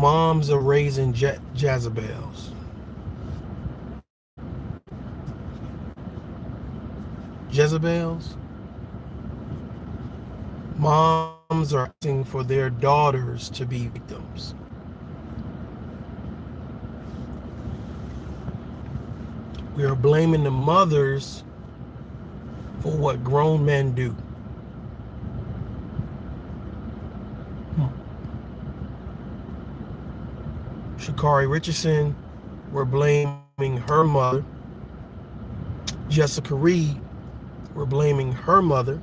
Moms are raising Jezebels. Jezebels. Moms are asking for their daughters to be victims. We are blaming the mothers for what grown men do. Sha'carri Richardson, we're blaming her mother. Reid, we're blaming her mother.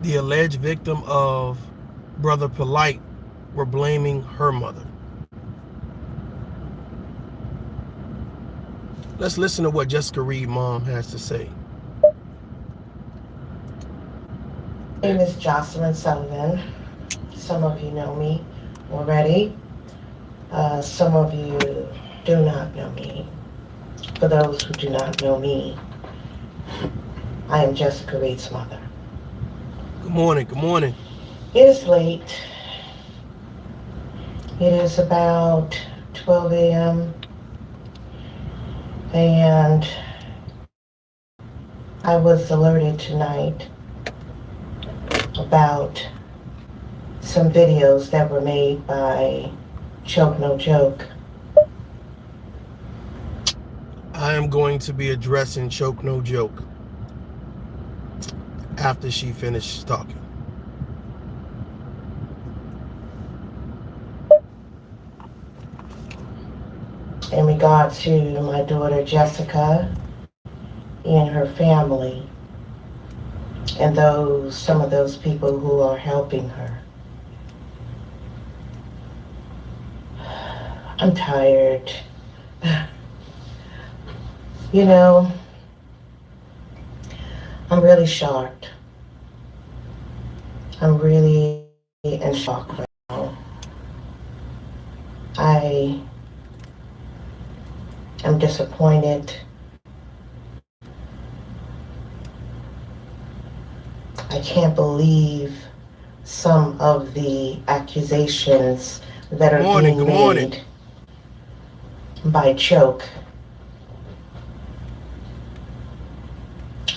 The alleged victim of Brother Polite, we're blaming her mother. Let's listen to what Reid's mom has to say. My name is Jocelyn Sullivan. Some of you know me already. Some of you do not know me. For those who do not know me, I am Reid's mother. Good morning, good morning. It is late. It is about 12 a.m. and I was alerted tonight about some videos that were made by Choke No Joke. I am going to be addressing Choke No Joke after she finishes talking. In regard to my daughter Jessica and her family and some of those people who are helping her. I'm tired. You know, I'm really shocked. I'm really in shock right now. I am disappointed. I can't believe some of the accusations that are being made by Choke.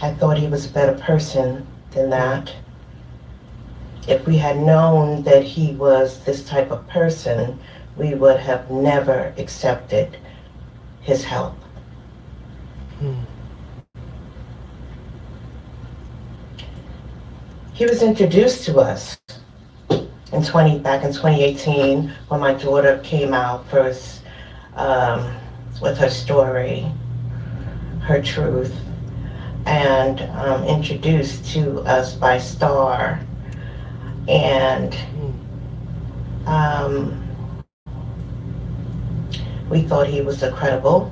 I thought he was a better person than that. If we had known that he was this type of person, we would have never accepted his help. He was introduced to us back in 2018 when my daughter came out first with her story, her truth, and introduced to us by Star. And we thought he was credible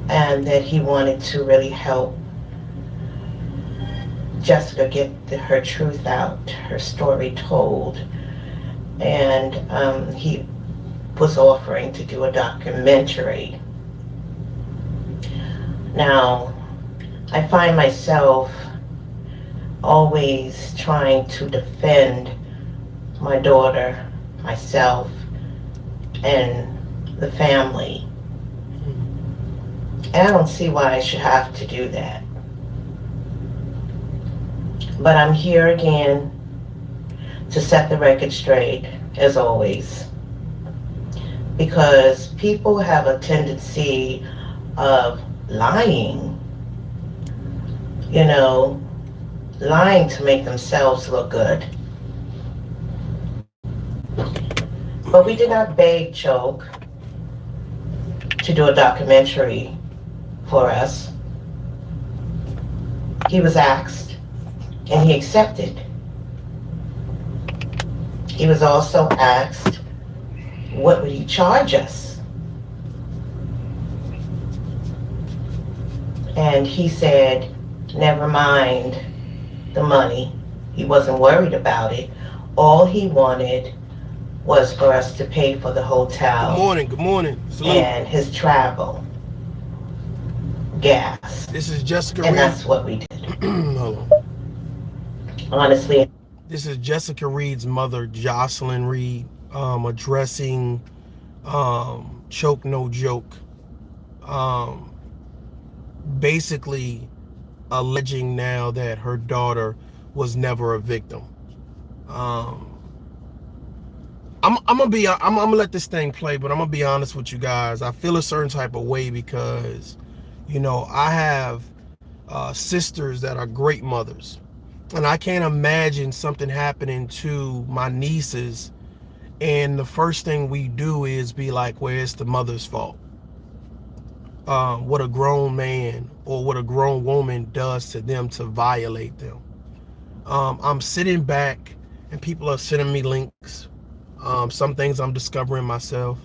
and that he wanted to really help Jessica get her truth out, her story told. And he was offering to do a documentary. Now, I find myself always trying to defend my daughter, myself, and the family. And I don't see why I should have to do that. But I'm here again to set the record straight, as always, because people have a tendency of lying, lying to make themselves look good. But we did not beg Choke to do a documentary for us. He was asked, and he accepted. He was also asked, what would he charge us? And he said, never mind the money. He wasn't worried about it. All he wanted was for us to pay for the hotel. Good morning. Salute. And his travel, gas. This is Jessica and Reid. That's what we did. Hold on. Honestly. This is Jessica Reid's mother, Jocelyn Reid. addressing Choke No Joke, um, basically alleging now that her daughter was never a victim. Um, I'm gonna let this thing play, but I'm gonna be honest with you guys. I feel a certain type of way because, I have sisters that are great mothers, and I can't imagine something happening to my nieces, and the first thing we do is be like, "Well, it's the mother's fault." What a grown man or what a grown woman does to them to violate them. I'm sitting back, and people are sending me links. Some things I'm discovering myself.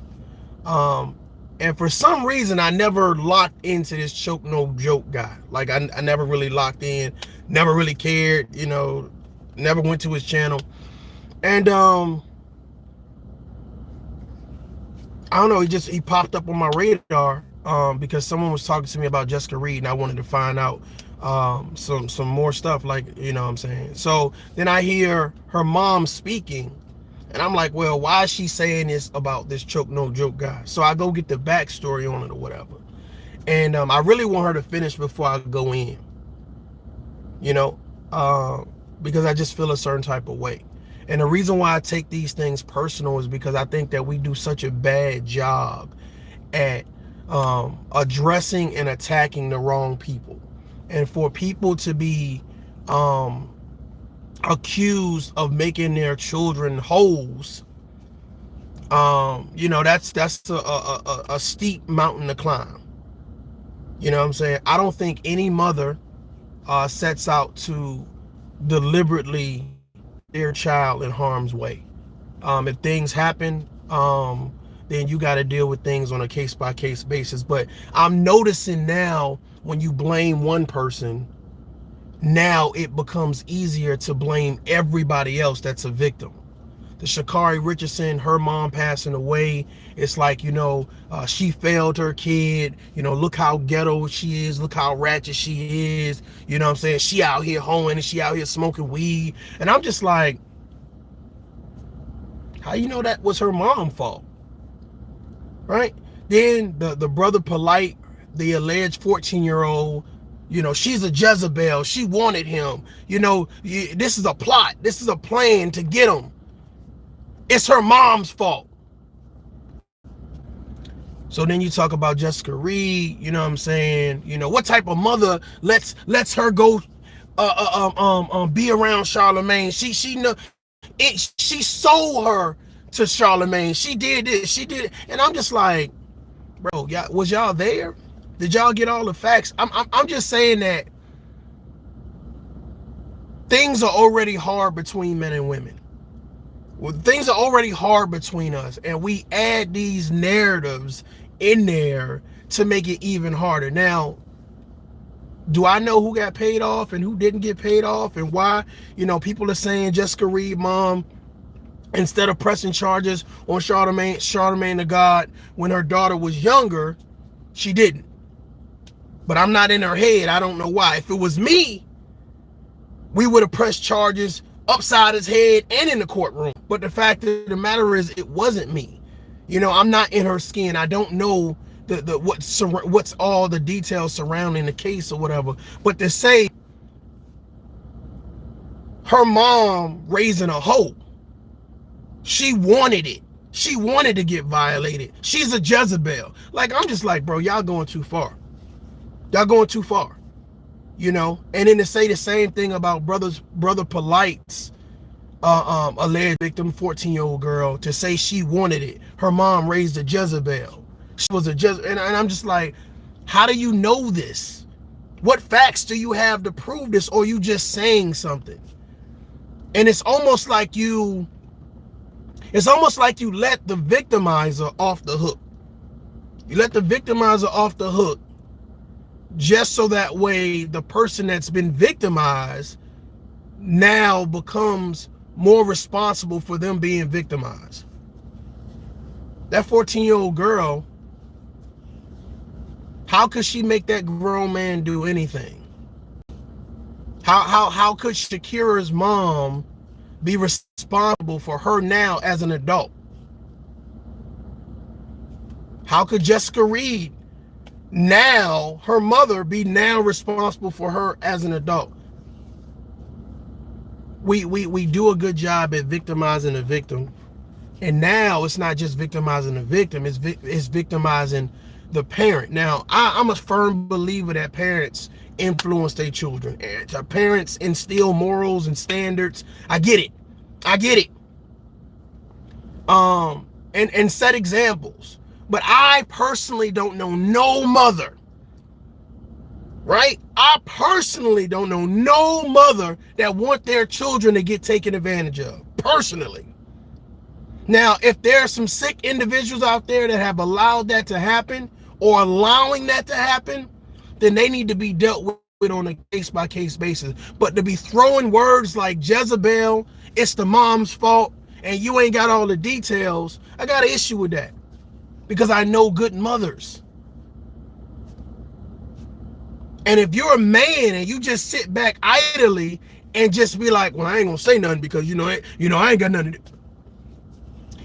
Um, and for some reason, I never locked into this Choke No Joke guy. Like, I never really locked in, never really cared, never went to his channel. And I don't know, he popped up on my radar because someone was talking to me about Jessica Reid, and I wanted to find out some more stuff, like, what I'm saying. So then I hear her mom speaking, and I'm like, well, why is she saying this about this Choke No Joke guy? So I go get the backstory on it or whatever. And I really want her to finish before I go in, you know, uh, because I just feel a certain type of way. And the reason why I take these things personal is because I think that we do such a bad job at addressing and attacking the wrong people. And for people to be um, accused of making their children holes, that's a steep mountain to climb. You know what I'm saying? I don't think any mother sets out to deliberately put their child in harm's way. If things happen, then you got to deal with things on a case by case basis. But I'm noticing now, when you blame one person, now it becomes easier to blame everybody else that's a victim. The Sha'carri Richardson, her mom passing away, it's like, she failed her kid. Look how ghetto she is. Look how ratchet she is. You know what I'm saying? She out here hoeing and she out here smoking weed. And I'm just like, how you know that was her mom's fault? Right? Then the brother Polite, the alleged 14-year-old, she's a Jezebel. She wanted him. This is a plot. This is a plan to get him. It's her mom's fault. So then you talk about Jessica Reid, you know what I'm saying? What type of mother lets her go be around Charlemagne? She know it. She sold her to Charlemagne. She did this. She did it. And I'm just like, bro, was y'all there? Did y'all get all the facts? I'm just saying that things are already hard between men and women. Well, things are already hard between us, and we add these narratives in there to make it even harder. Now, do I know who got paid off and who didn't get paid off, and why? People are saying Jessica Reid mom, instead of pressing charges on Charlemagne the God when her daughter was younger, she didn't. But I'm not in her head. I don't know why. If it was me, we would have pressed charges upside his head and in the courtroom. But the fact of the matter is, it wasn't me. I'm not in her skin. I don't know what's all the details surrounding the case or whatever. But to say her mom raising a hoe, she wanted it. She wanted to get violated. She's a Jezebel. Like, I'm just like, bro, y'all going too far. Y'all going too far. And then to say the same thing about brother Polite's alleged victim, 14-year-old girl, to say she wanted it. Her mom raised a Jezebel. She was a Jezebel. And I'm just like, how do you know this? What facts do you have to prove this, or you just saying something? And it's almost like you let the victimizer off the hook. You let the victimizer off the hook just so that way the person that's been victimized now becomes more responsible for them being victimized. That 14-year-old girl, how could she make that grown man do anything? How could Sha'carri's mom be responsible for her now as an adult? How could Jessica Reid, now her mother, be now responsible for her as an adult? We do a good job at victimizing the victim, and now it's not just victimizing the victim, it's victimizing the parent. Now I'm a firm believer that parents influence their children. Parents instill morals and standards. I get it. And set examples. But I personally don't know no mother, right? I personally don't know no mother that want their children to get taken advantage of, personally. Now, if there are some sick individuals out there that have allowed that to happen or allowing that to happen, then they need to be dealt with on a case-by-case basis. But to be throwing words like Jezebel, it's the mom's fault, and you ain't got all the details, I got an issue with that. Because I know good mothers. And if you're a man and you just sit back idly and just be like, well, I ain't gonna say nothing because I ain't got nothing to do.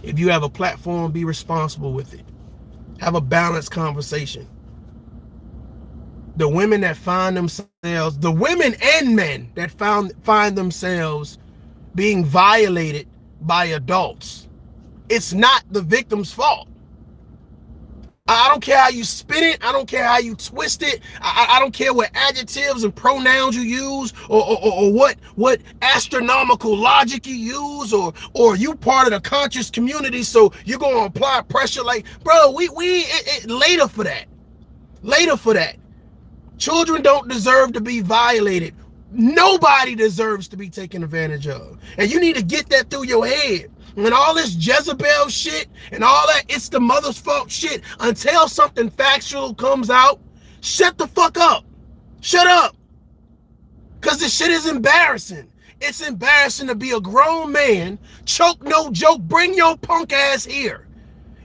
If you have a platform, be responsible with it. Have a balanced conversation. The women that find themselves, the women and men that find themselves being violated by adults, it's not the victim's fault. I don't care how you spin it. I don't care how you twist it. I don't care what adjectives and pronouns you use or what astronomical logic you use or you part of the conscious community, so you're going to apply pressure. Like, bro, later for that. Later for that. Children don't deserve to be violated. Nobody deserves to be taken advantage of. And you need to get that through your head. When all this Jezebel shit and all that, it's the mother's fault shit, until something factual comes out, shut the fuck up. Shut up. Because this shit is embarrassing. It's embarrassing to be a grown man, choke no joke, bring your punk ass here.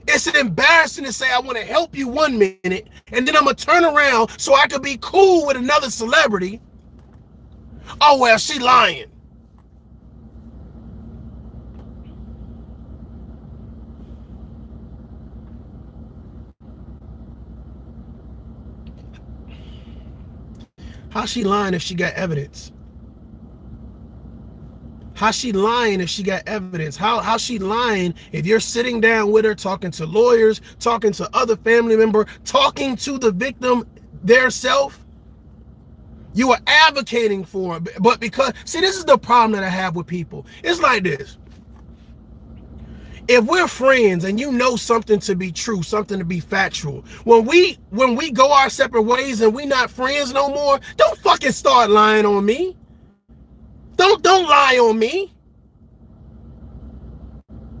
It's embarrassing to say I want to help you 1 minute, and then I'm going to turn around so I could be cool with another celebrity. Oh, well, she lying. How's she lying if she got evidence? How's she lying if she got evidence? How's she lying if you're sitting down with her, talking to lawyers, talking to other family member, talking to the victim their self? You are advocating for it, but because, see, this is the problem that I have with people. It's like this. If we're friends and you know something to be true, something to be factual, when we go our separate ways and we not friends no more, don't fucking start lying on me. Don't lie on me.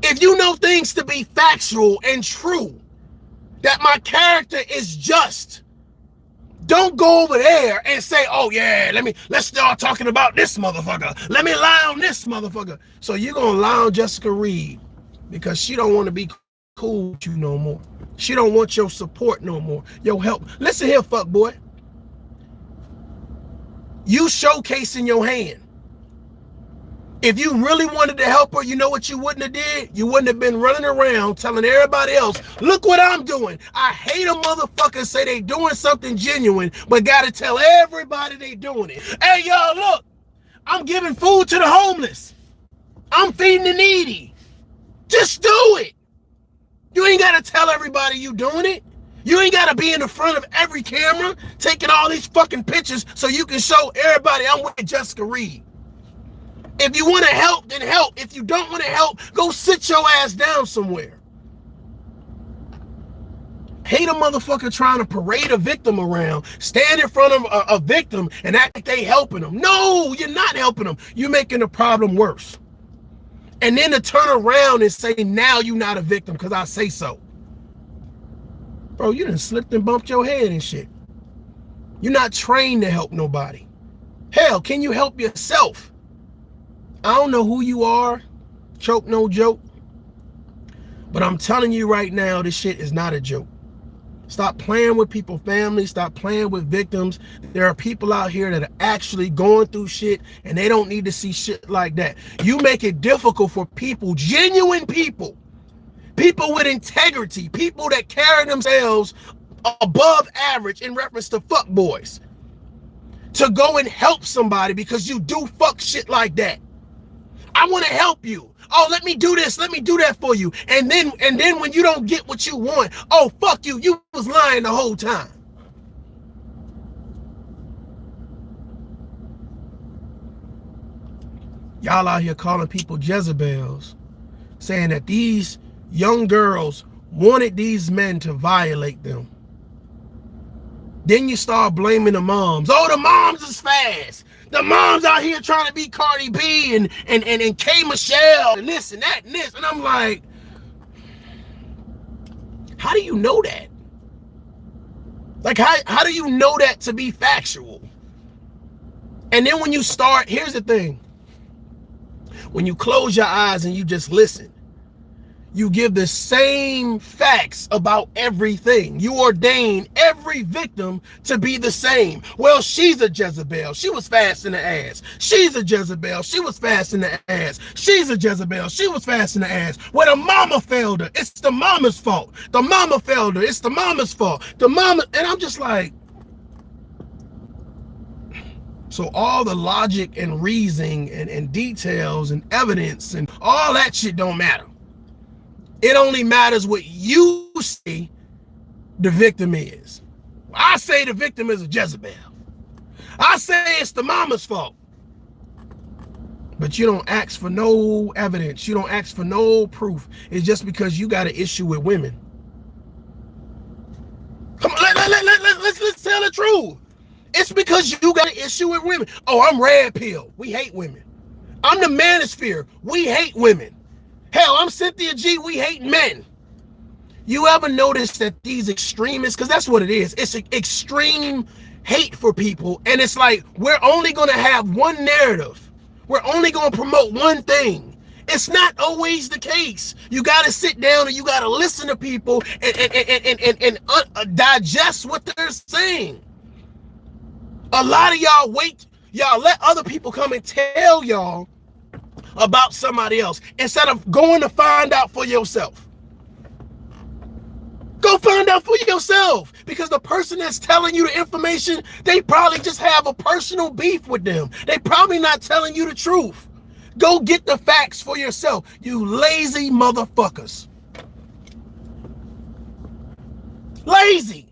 If you know things to be factual and true, that my character is just, don't go over there and say, oh yeah, let's start talking about this motherfucker. Let me lie on this motherfucker. So you're gonna lie on Jessica Reid because she don't want to be cool with you no more. She don't want your support no more, your help. Listen here, fuck boy. You showcasing your hand. If you really wanted to help her, you know what you wouldn't have did? You wouldn't have been running around telling everybody else, look what I'm doing. I hate a motherfucker say they doing something genuine, but gotta tell everybody they doing it. Hey, y'all, look, I'm giving food to the homeless. I'm feeding the needy. Just do it. You ain't gotta tell everybody you doing it. You ain't gotta be in the front of every camera taking all these fucking pictures so you can show everybody I'm with Jessica Reid. If you want to help, then help. If you don't want to help, go sit your ass down somewhere. Hate a motherfucker trying to parade a victim around, stand in front of a victim and act like they helping them. No, you're not helping them. You're making the problem worse. And then to turn around and say, now you're not a victim because I say so. Bro, you done slipped and bumped your head and shit. You're not trained to help nobody. Hell, can you help yourself? I don't know who you are, choke no joke, but I'm telling you right now, this shit is not a joke. Stop playing with people's families, stop playing with victims. There are people out here that are actually going through shit and they don't need to see shit like that. You make it difficult for people, genuine people, People with integrity, people that carry themselves above average in reference to fuck boys, to go and help somebody because you do fuck shit like that. I want to help you. Oh, let me do this, let me do that for you. And then when you don't get what you want, oh, fuck you, you was lying the whole time. Y'all out here calling people Jezebels, saying that these young girls wanted these men to violate them. Then you start blaming the moms. Oh, the moms is fast. The moms out here trying to be Cardi B and K Michelle and this and that and this. And I'm like, how do you know that? Like, how do you know that to be factual? And then when you start, here's the thing. When you close your eyes and you just listen, you give the same facts about everything. You ordain every victim to be the same. Well, she's a Jezebel. She was fast in the ass. She's a Jezebel. She was fast in the ass. She's a Jezebel. She was fast in the ass. Well, the mama failed her. It's the mama's fault. The mama failed her. It's the mama's fault. The mama, and I'm just like, so all the logic and reasoning and details and evidence and all that shit don't matter. It only matters what you say the victim is. I say the victim is a Jezebel. I say it's the mama's fault. But you don't ask for no evidence. You don't ask for no proof. It's just because you got an issue with women. Come on, let's tell the truth. It's because you got an issue with women. Oh, I'm red pill. We hate women. I'm the manosphere. We hate women. Hell, I'm Cynthia G. We hate men. You ever notice that these extremists, because that's what it is, it's an extreme hate for people, and it's like, we're only going to have one narrative. We're only going to promote one thing. It's not always the case. You got to sit down and you got to listen to people and digest what they're saying. A lot of y'all wait, y'all let other people come and tell y'all about somebody else instead of going to find out for yourself. Go find out for yourself, because the person that's telling you the information, they probably just have a personal beef with them. They probably not telling you the truth. Go get the facts for yourself, you lazy motherfuckers. Lazy.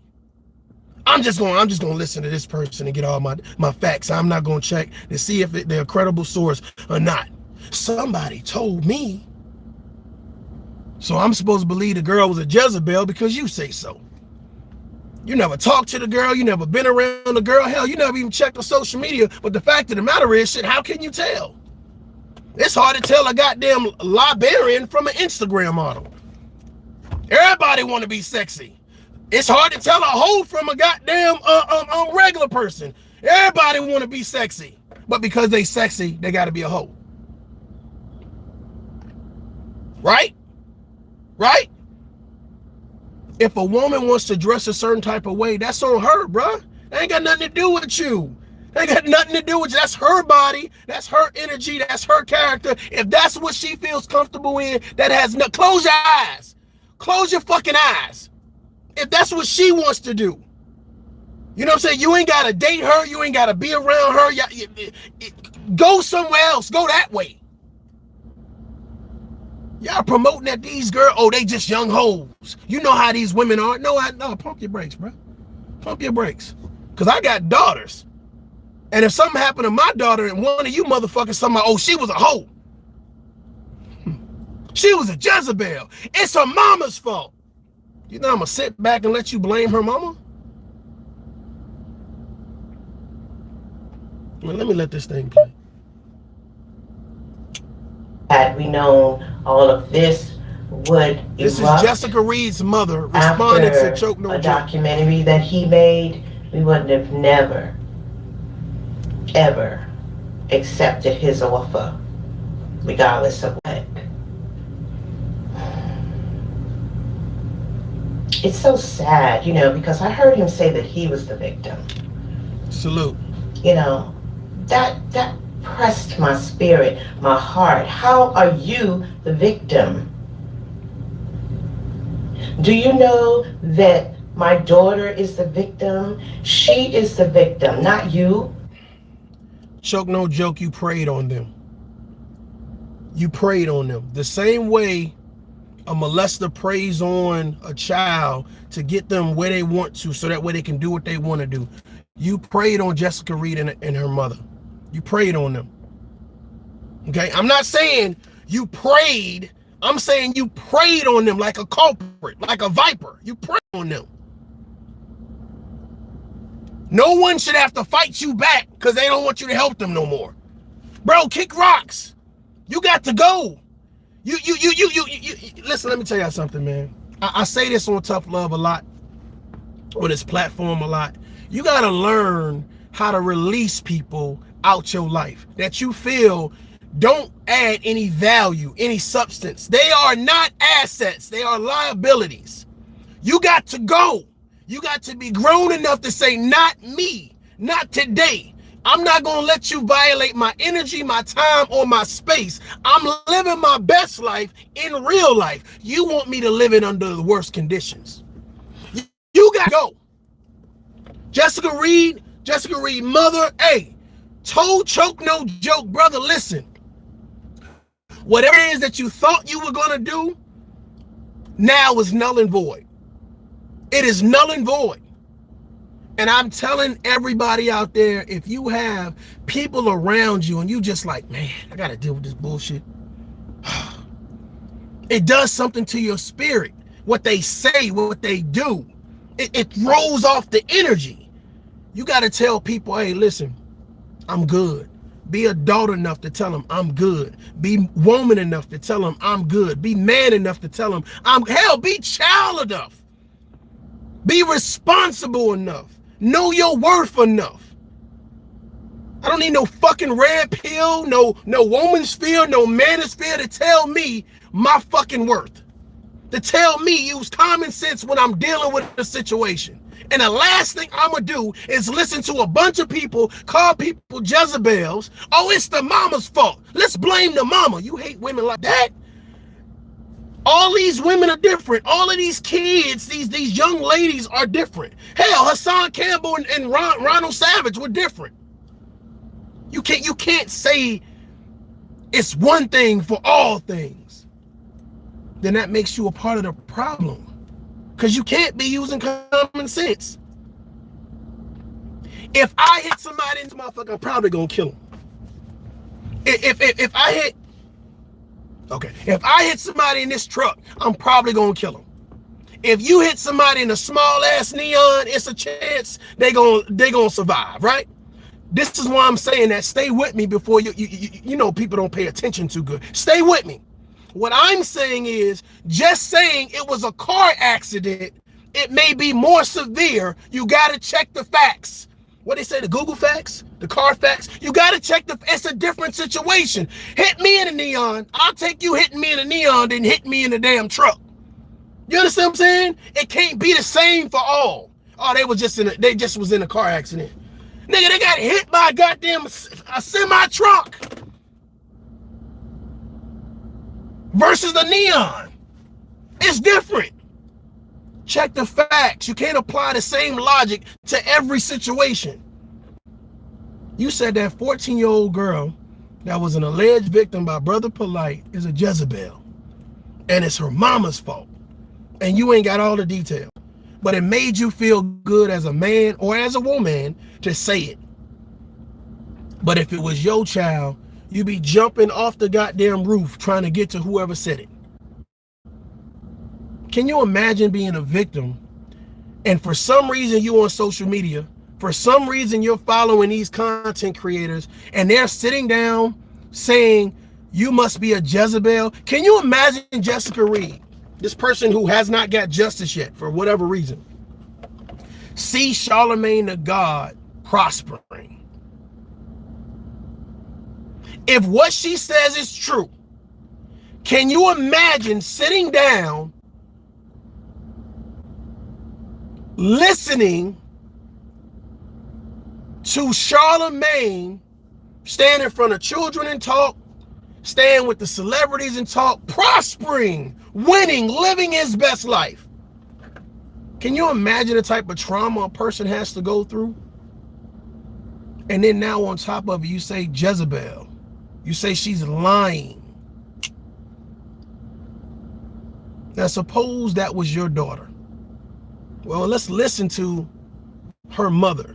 I'm just gonna listen to this person and get all my facts. I'm not gonna check to see if they're a credible source or not. Somebody told me, so I'm supposed to believe the girl was a Jezebel because you say so. You never talked to the girl. You never been around the girl. Hell, you never even checked her social media. But the fact of the matter is, shit, how can you tell? It's hard to tell a goddamn librarian from an Instagram model. Everybody want to be sexy. It's hard to tell a hoe from a goddamn regular person. Everybody want to be sexy. But because they sexy, they got to be a hoe. Right? Right? If a woman wants to dress a certain type of way, that's on her, bruh. That ain't got nothing to do with you. That ain't got nothing to do with you. That's her body. That's her energy. That's her character. If that's what she feels comfortable in, that has no... Close your eyes. Close your fucking eyes. If that's what she wants to do. You know what I'm saying? You ain't got to date her. You ain't got to be around her. Go somewhere else. Go that way. Y'all promoting that these girls, oh, they just young hoes. You know how these women are. No, pump your brakes, bro. Pump your brakes. Because I got daughters. And if something happened to my daughter and one of you motherfuckers, somebody, oh, she was a hoe. She was a Jezebel. It's her mama's fault. You know I'm going to sit back and let you blame her mama? Well, let me let this thing play. Had we known all of this would This is Jessica Reid's mother responding to Choke No a Joke. documentary that he made, we wouldn't have never, ever accepted his offer, regardless of what. It's so sad, you know, because I heard him say that he was the victim. Salute. You know, that pressed my spirit, my heart. How are you the victim? Do you know that my daughter is the victim? She is the victim, not you. Choke, no joke, you preyed on them. You preyed on them. The same way a molester preys on a child to get them where they want to so that way they can do what they want to do. You preyed on Jessica Reid and her mother. You preyed on them. Okay? I'm not saying you preyed. I'm saying you preyed on them like a culprit, like a viper. You preyed on them. No one should have to fight you back because they don't want you to help them no more. Bro, kick rocks. You got to go. You listen, let me tell y'all something, man. I say this on Tough Love a lot, on this platform a lot. You got to learn how to release people out your life that you feel don't add any value, any substance. They are not assets. They are liabilities. You got to go. You got to be grown enough to say, not me, not today. I'm not going to let you violate my energy, my time, or my space. I'm living my best life in real life. You want me to live it under the worst conditions. You got to go. Jessica Reid mother, hey, told choke, no joke, brother, listen. Whatever it is that you thought you were going to do, now is null and void. It is null and void. And I'm telling everybody out there, if you have people around you and you just like, man, I got to deal with this bullshit. It does something to your spirit. What they say, what they do, it throws off the energy. You got to tell people, hey, listen, I'm good. Be adult enough to tell them I'm good. Be woman enough to tell them I'm good. Be man enough to tell them be child enough. Be responsible enough. Know your worth enough. I don't need no fucking red pill, no woman's fear, no manosphere to tell me my fucking worth. To tell me use common sense when I'm dealing with a situation. And the last thing I'm going to do is listen to a bunch of people call people Jezebels. Oh, it's the mama's fault. Let's blame the mama. You hate women like that? All these women are different. All of these kids, these young ladies are different. Hell, Hassan Campbell and Ronald Savage were different. You can't say it's one thing for all things. Then that makes you a part of the problem. Because you can't be using common sense. If I hit somebody in this motherfucker, I'm probably gonna kill him. If I hit somebody in this truck, I'm probably gonna kill him. If you hit somebody in a small ass Neon, it's a chance they gonna survive, right? This is why I'm saying that. Stay with me before you know people don't pay attention too good. Stay with me. What I'm saying is, just saying it was a car accident, it may be more severe. You gotta check the facts. What they say, the Google facts, the car facts. You gotta check it's a different situation. Hit me in a Neon. I'll take you hitting me in a Neon than hit me in a damn truck. You understand what I'm saying? It can't be the same for all. Oh, they just was in a car accident. Nigga, they got hit by a goddamn semi truck. Versus the Neon. It's different. Check the facts. You can't apply the same logic to every situation. You said that 14-year-old girl that was an alleged victim by Brother Polite is a Jezebel. And it's her mama's fault. And you ain't got all the detail. But it made you feel good as a man or as a woman to say it. But if it was your child, you'd be jumping off the goddamn roof trying to get to whoever said it. Can you imagine being a victim and for some reason you on social media, for some reason you're following these content creators and they're sitting down saying you must be a Jezebel? Can you imagine Jessica Reid, this person who has not got justice yet for whatever reason, see Charlemagne the God prospering? If what she says is true, can you imagine sitting down listening to Charlemagne stand in front of children and talk, stand with the celebrities and talk, prospering, winning, living his best life? Can you imagine the type of trauma a person has to go through? And then now on top of it, you say Jezebel. You say she's lying. Now suppose that was your daughter. Well, let's listen to her mother.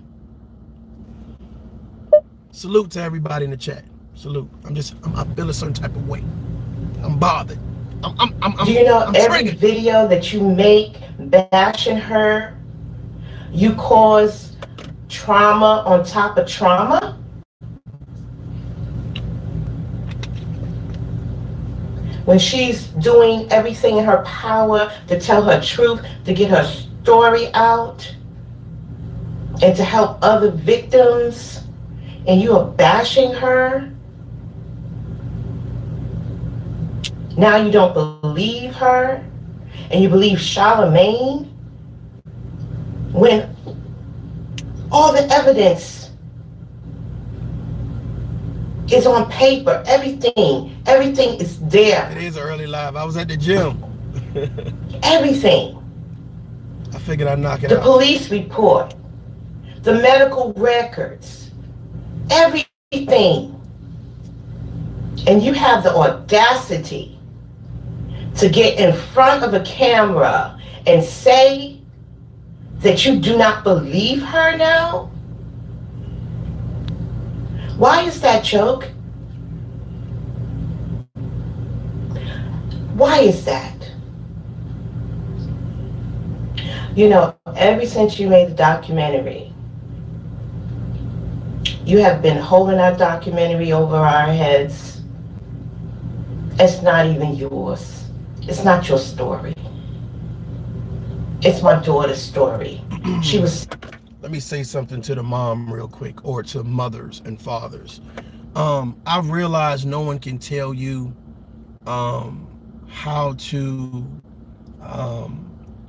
Salute to everybody in the chat. Salute. I feel a certain type of way. I'm bothered. Do you know I'm every triggered. video that you make bashing her, you cause trauma on top of trauma? When she's doing everything in her power to tell her truth, to get her story out, and to help other victims, and you are bashing her? Now you don't believe her, and you believe Charlemagne, when all the evidence is on paper. Everything is there. It is early live. I was at the gym. Everything. I figured I'd knock it The out. police report, the medical records, everything. And you have the audacity to get in front of a camera and say that you do not believe her now? Why is that, Choke? Why is that? You know, ever since you made the documentary, you have been holding that documentary over our heads. It's not even yours. It's not your story. It's my daughter's story. She was... Let me say something to the mom real quick, or to mothers and fathers. I've realized no one can tell you how to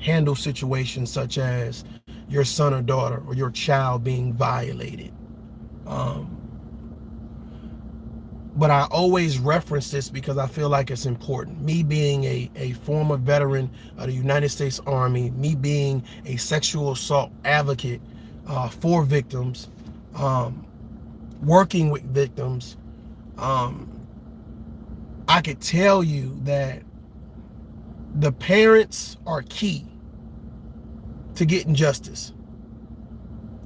handle situations such as your son or daughter or your child being violated. But I always reference this because I feel like it's important. Me being a former veteran of the United States Army, me being a sexual assault advocate for victims, working with victims, I could tell you that the parents are key to getting justice.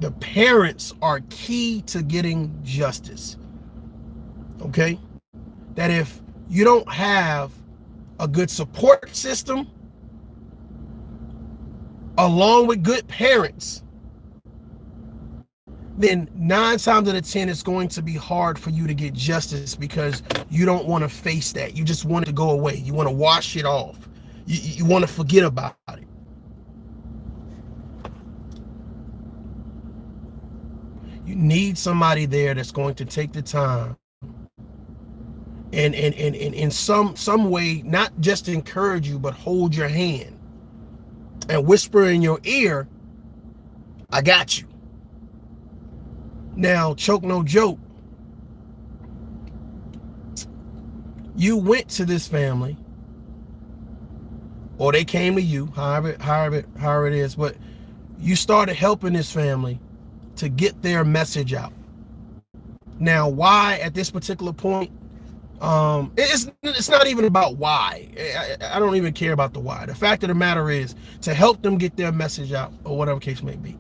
The parents are key to getting justice. Okay? That if you don't have a good support system along with good parents, then 9 times out of 10 it's going to be hard for you to get justice, because you don't want to face that. You just want it to go away. You want to wash it off. You want to forget about it. You need somebody there that's going to take the time and in some way, not just encourage you, but hold your hand and whisper in your ear, I got you. Now, Choke no joke, you went to this family, or they came to you, however it is, but you started helping this family to get their message out. Now, why at this particular point? It's not even about why. I don't even care about the why. The fact of the matter is to help them get their message out, or whatever case may be.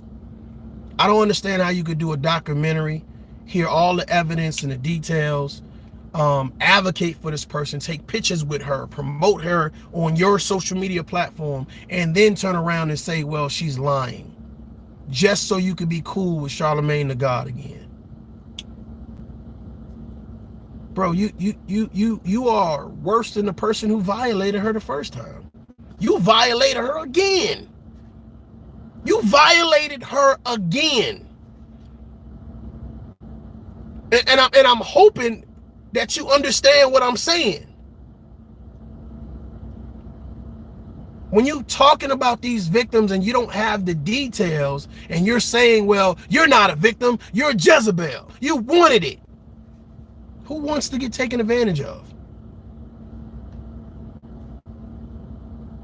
I don't understand how you could do a documentary, hear all the evidence and the details, advocate for this person, take pictures with her, promote her on your social media platform, and then turn around and say, well, she's lying, just so you could be cool with Charlemagne the God again. Bro, you are worse than the person who violated her the first time. You violated her again. You violated her again. And I'm hoping that you understand what I'm saying. When you talking about these victims and you don't have the details, and you're saying, well, you're not a victim, you're a Jezebel. You wanted it. Who wants to get taken advantage of?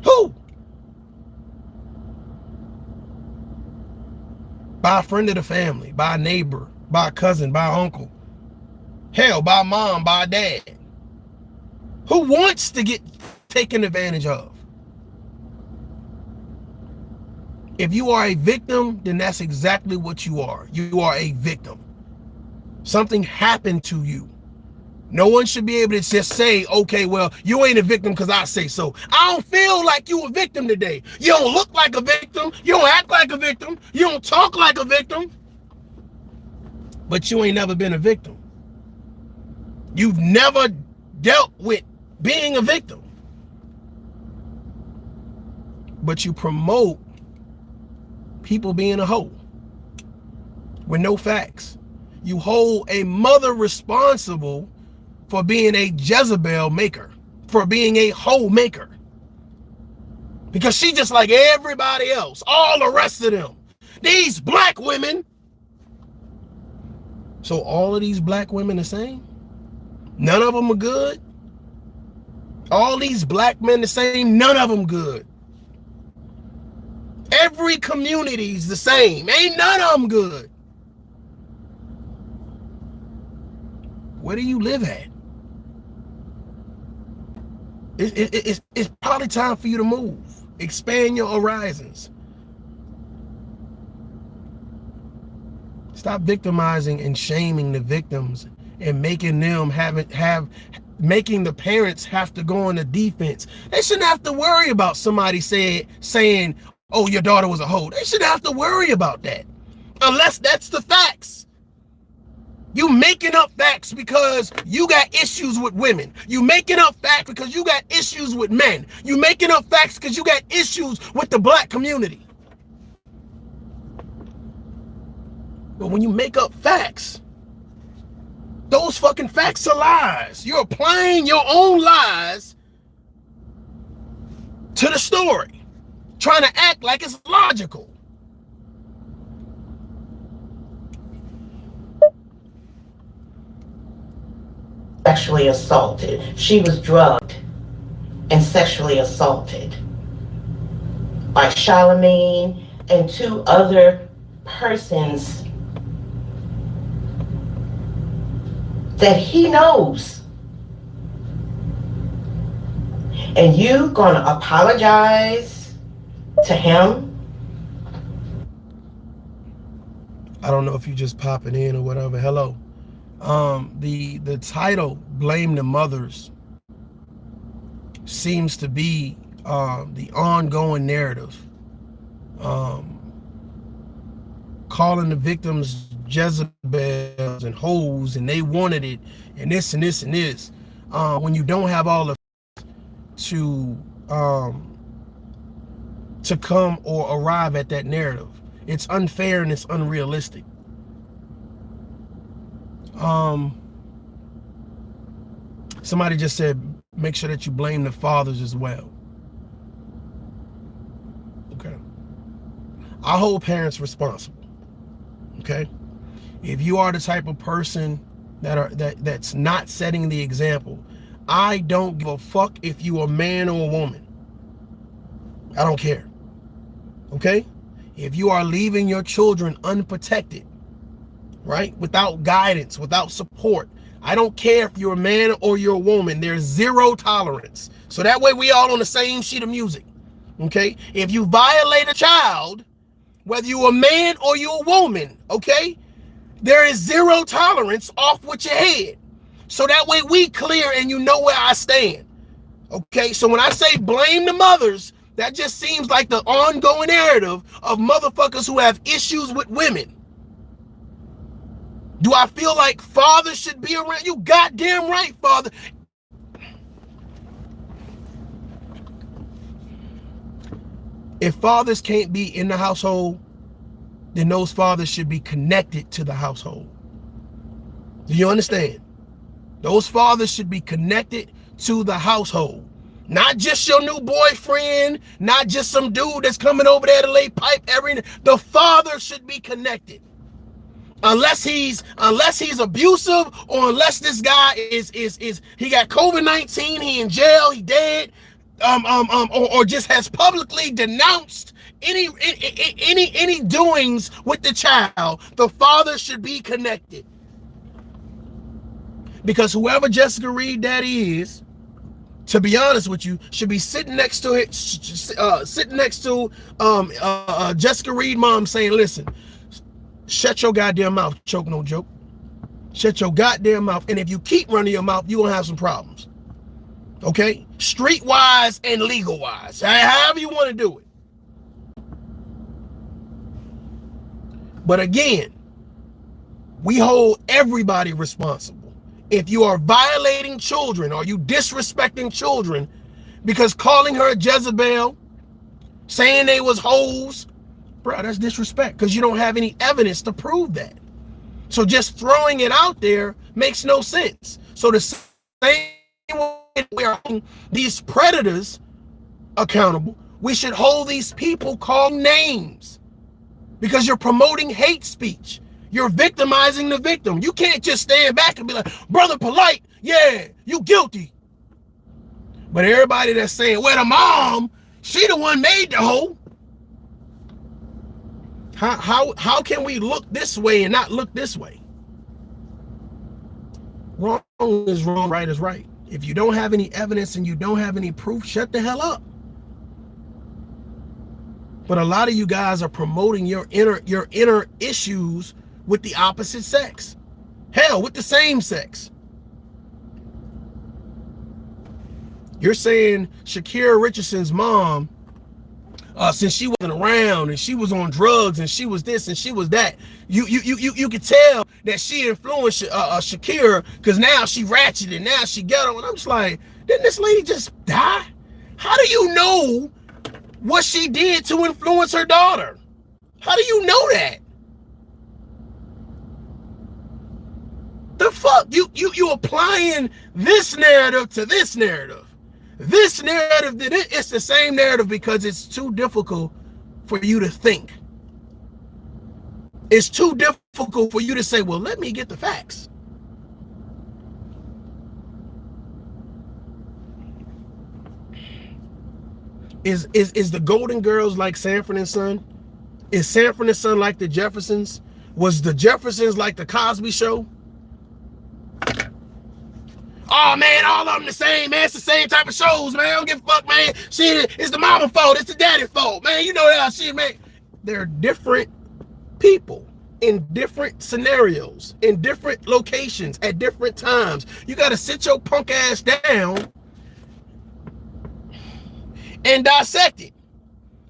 Who? by a friend of the family, by a neighbor, by a cousin, by an uncle, hell, by a mom, by a dad, who wants to get taken advantage of. If you are a victim, then that's exactly what you are. You are a victim. Something happened to you. No one should be able to just say, okay, well, you ain't a victim because I say so. I don't feel like you a victim today. You don't look like a victim. You don't act like a victim. You don't talk like a victim. But you ain't never been a victim. You've never dealt with being a victim. But you promote people being a hoe with no facts. You hold a mother responsible for being a Jezebel maker, for being a hoe maker. Because she just like everybody else, all the rest of them. These black women. So all of these black women the same? None of them are good? All these black men the same? None of them good. Every community's the same. Ain't none of them good. Where do you live at? It's probably time for you to move. Expand your horizons. Stop victimizing and shaming the victims and making them making the parents have to go on the defense. They shouldn't have to worry about somebody saying, oh, your daughter was a hoe. They shouldn't have to worry about that. Unless that's the facts. You making up facts because you got issues with women. You making up facts because you got issues with men. You making up facts because you got issues with the black community. But when you make up facts, those fucking facts are lies. You're applying your own lies to the story, trying to act like it's logical. Sexually assaulted. She was drugged and sexually assaulted by Charlemagne and 2 other persons that he knows. And you gonna apologize to him? I don't know if you just popping in or whatever. Hello. The title, Blame the Mothers, seems to be the ongoing narrative. Calling the victims Jezebels and hoes, and they wanted it, and this and this and this. When you don't have all the to come or arrive at that narrative, it's unfair and it's unrealistic. Somebody just said, make sure that you blame the fathers as well. Okay. I hold parents responsible. Okay. If you are the type of person that's not setting the example, I don't give a fuck if you a man or a woman. I don't care. Okay. If you are leaving your children unprotected, right, without guidance, without support, I don't care if you're a man or you're a woman, there's zero tolerance. So that way we all on the same sheet of music. Okay. If you violate a child, whether you're a man or you're a woman, okay, there is zero tolerance. Off with your head. So that way we clear and you know where I stand. Okay. So when I say blame the mothers, that just seems like the ongoing narrative of motherfuckers who have issues with women. Do I feel like fathers should be around? You goddamn right, father. If fathers can't be in the household, then those fathers should be connected to the household. Do you understand? Those fathers should be connected to the household. Not just your new boyfriend, not just some dude that's coming over there to lay pipe every night. The father should be connected. Unless he's abusive, or unless this guy is he got COVID-19, he in jail, he dead, or just has publicly denounced any doings with the child, the father should be connected. Because whoever Jessica Reid daddy is, to be honest with you, should be sitting next to it, Jessica Reid mom saying, listen, shut your goddamn mouth, choke no joke. Shut your goddamn mouth. And if you keep running your mouth, you're going to have some problems. Okay? Street-wise and legal-wise. However you want to do it. But again, we hold everybody responsible. If you are violating children or you disrespecting children because calling her a Jezebel, saying they was hoes, bro, that's disrespect because you don't have any evidence to prove that. So just throwing it out there makes no sense. So the same way we are holding these predators accountable, we should hold these people calling names because you're promoting hate speech. You're victimizing the victim. You can't just stand back and be like, brother polite, yeah, you guilty. But everybody that's saying, well, the mom, she the one made the hoe. How can we look this way and not look this way? Wrong is wrong, right is right. If you don't have any evidence and you don't have any proof, shut the hell up. But a lot of you guys are promoting your inner issues with the opposite sex. Hell, with the same sex. You're saying Sha'carri Richardson's mom, since she wasn't around and she was on drugs and she was this and she was that, you could tell that she influenced Sha'carri because now she ratchet and now she ghetto. And I'm just like, didn't this lady just die? How do you know what she did to influence her daughter? How do you know that? The fuck? You applying this narrative to this narrative. This narrative, it's the same narrative because it's too difficult for you to think. It's too difficult for you to say, well, let me get the facts. Is the Golden Girls like Sanford and Son? Is Sanford and Son like the Jeffersons? Was the Jeffersons like the Cosby Show? Oh man, all of them the same, man. It's the same type of shows, man. I don't give a fuck, man. Shit, it's the mama fault, it's the daddy fault, man. You know that shit, man. They're different people in different scenarios, in different locations, at different times. You gotta sit your punk ass down and dissect it.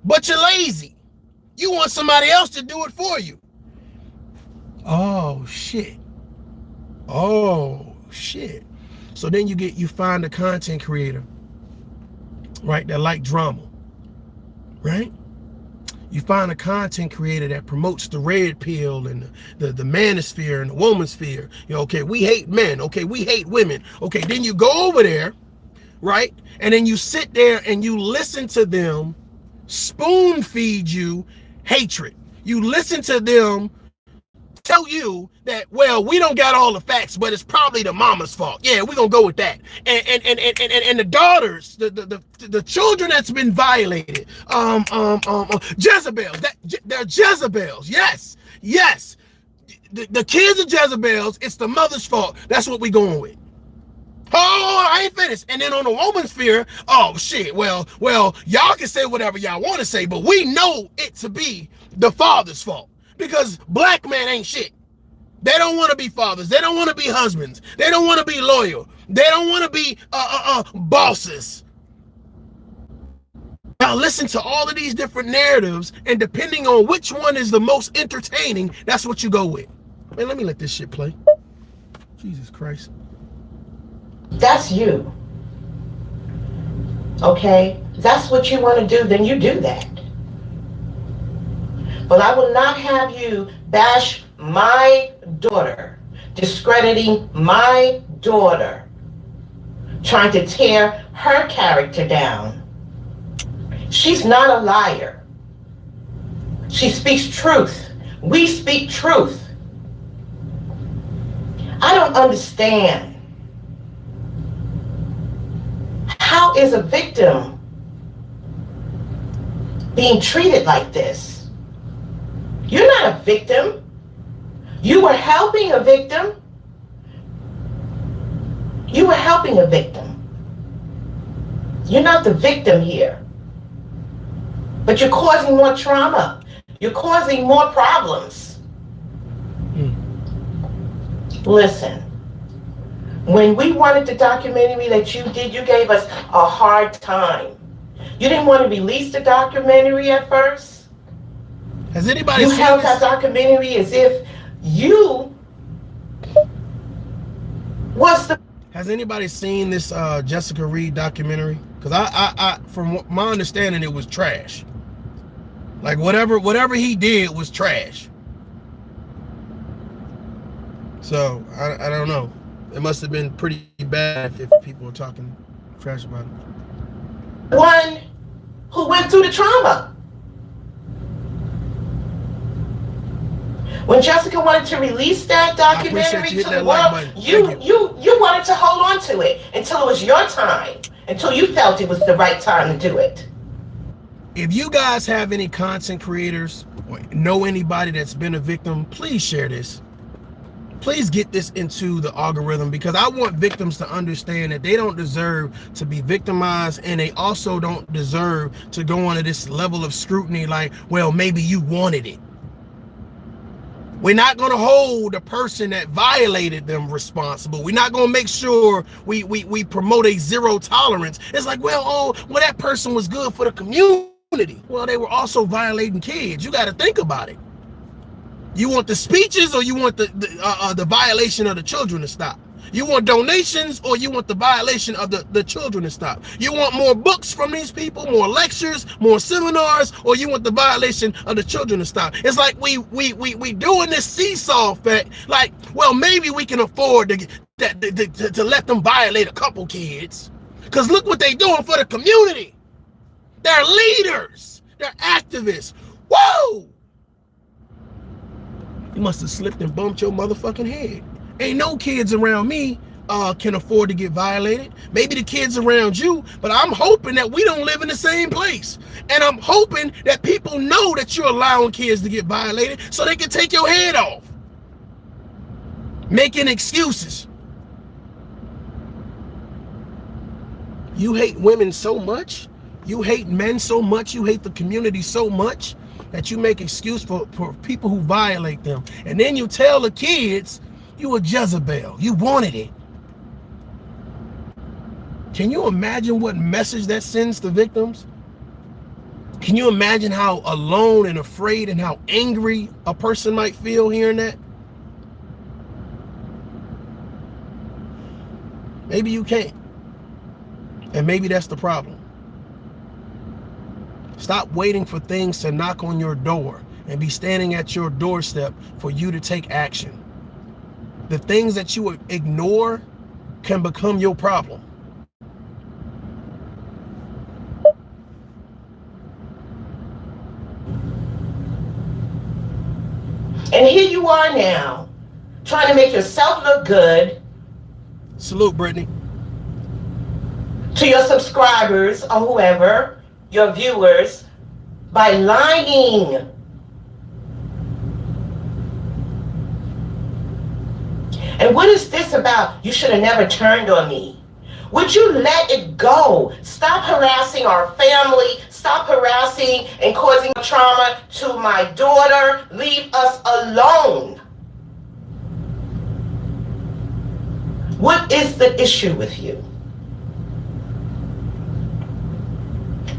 But you're lazy. You want somebody else to do it for you. Oh shit. Oh shit. So then you find a content creator, right, that like drama, right? You find a content creator that promotes the red pill and the manosphere and the womansphere. You know, okay, we hate men. Okay, we hate women. Okay, then you go over there, right? And then you sit there and you listen to them spoon feed you hatred. You listen to them tell you that, well, we don't got all the facts, but it's probably the mama's fault. Yeah, we're gonna go with that. And the daughters, the children that's been violated, Jezebels, they're Jezebels. Yes. The kids are Jezebels, it's the mother's fault. That's what we going with. Oh, I ain't finished. And then on the woman's sphere, oh shit, well, y'all can say whatever y'all want to say, but we know it to be the father's fault. Because black men ain't shit. They don't want to be fathers. They don't want to be husbands. They don't want to be loyal. They don't want to be bosses. Now listen to all of these different narratives, and depending on which one is the most entertaining, that's what you go with. Man, let me let this shit play. Jesus Christ. That's you. Okay? That's what you want to do, then you do that. But I will not have you bash my daughter, discrediting my daughter, trying to tear her character down. She's not a liar. She speaks truth. We speak truth. I don't understand. How is a victim being treated like this. You're not a victim. You were helping a victim. You were helping a victim. You're not the victim here. But you're causing more trauma. You're causing more problems. Listen, when we wanted the documentary that you did, you gave us a hard time. You didn't want to release the documentary at first. Has anybody You seen held this? that documentary as if you was the... Has anybody seen this Jessica Reid documentary? Because I from my understanding, it was trash. Like whatever he did was trash. So I don't know. It must have been pretty bad if people were talking trash about it. One who went through the trauma. When Jessica wanted to release that documentary to the world, you wanted to hold on to it until it was your time, until you felt it was the right time to do it. If you guys have any content creators or know anybody that's been a victim, please share this. Please get this into the algorithm, because I want victims to understand that they don't deserve to be victimized, and they also don't deserve to go under this level of scrutiny like, well, maybe you wanted it. We're not going to hold the person that violated them responsible. We're not going to make sure we promote a zero tolerance. It's like, well, that person was good for the community. Well, they were also violating kids. You got to think about it. You want the speeches, or you want the violation of the children to stop? You want donations, or you want the violation of the children to stop? You want more books from these people, more lectures, more seminars, or you want the violation of the children to stop? It's like we doing this seesaw effect. Like, well, maybe we can afford to let them violate a couple kids, because look what they doing for the community. They're leaders. They're activists. Whoa! You must have slipped and bumped your motherfucking head. Ain't no kids around me can afford to get violated. Maybe the kids around you, but I'm hoping that we don't live in the same place. And I'm hoping that people know that you're allowing kids to get violated so they can take your head off. Making excuses. You hate women so much. You hate men so much. You hate the community so much that you make excuse for people who violate them. And then you tell the kids, you a Jezebel. You wanted it. Can you imagine what message that sends to victims? Can you imagine how alone and afraid and how angry a person might feel hearing that? Maybe you can't. And maybe that's the problem. Stop waiting for things to knock on your door and be standing at your doorstep for you to take action. The things that you ignore can become your problem. And here you are now, trying to make yourself look good. Salute, Brittany. To your subscribers or whoever, your viewers, by lying. And what is this about? You should have never turned on me. Would you let it go? Stop harassing our family. Stop harassing and causing trauma to my daughter. Leave us alone. What is the issue with you?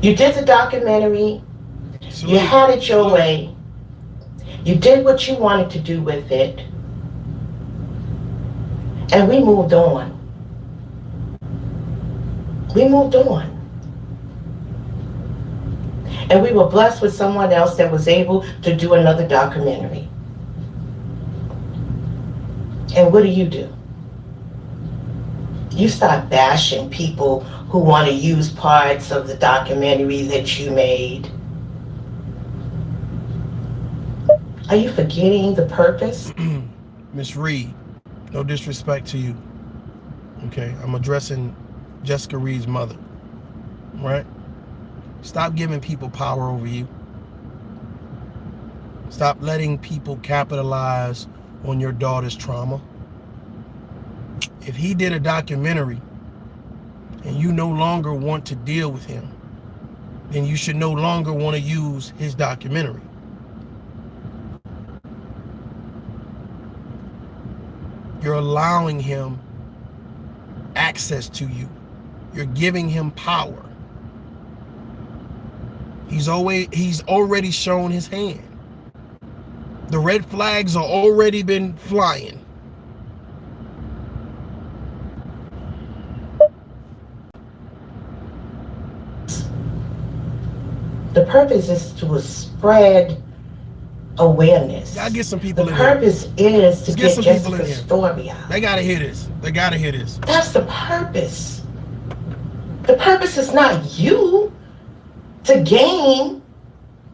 You did the documentary. Salute. You had it your way. You did what you wanted to do with it. And we moved on. We moved on. And we were blessed with someone else that was able to do another documentary. And what do? You start bashing people who want to use parts of the documentary that you made. Are you forgetting the purpose? Miss Reid, no disrespect to you. Okay, I'm addressing Jessica Reid's mother, right? Stop giving people power over you. Stop letting people capitalize on your daughter's trauma. If he did a documentary and you no longer want to deal with him, then you should no longer want to use his documentary. You're allowing him access to you. You're giving him power. He's already shown his hand. The red flags are already been flying. The purpose is to spread awareness. Gotta get some people the in here. The purpose is to get some people in Jessica's here. story out. They gotta hear this. They gotta hear this. That's the purpose. The purpose is not you to gain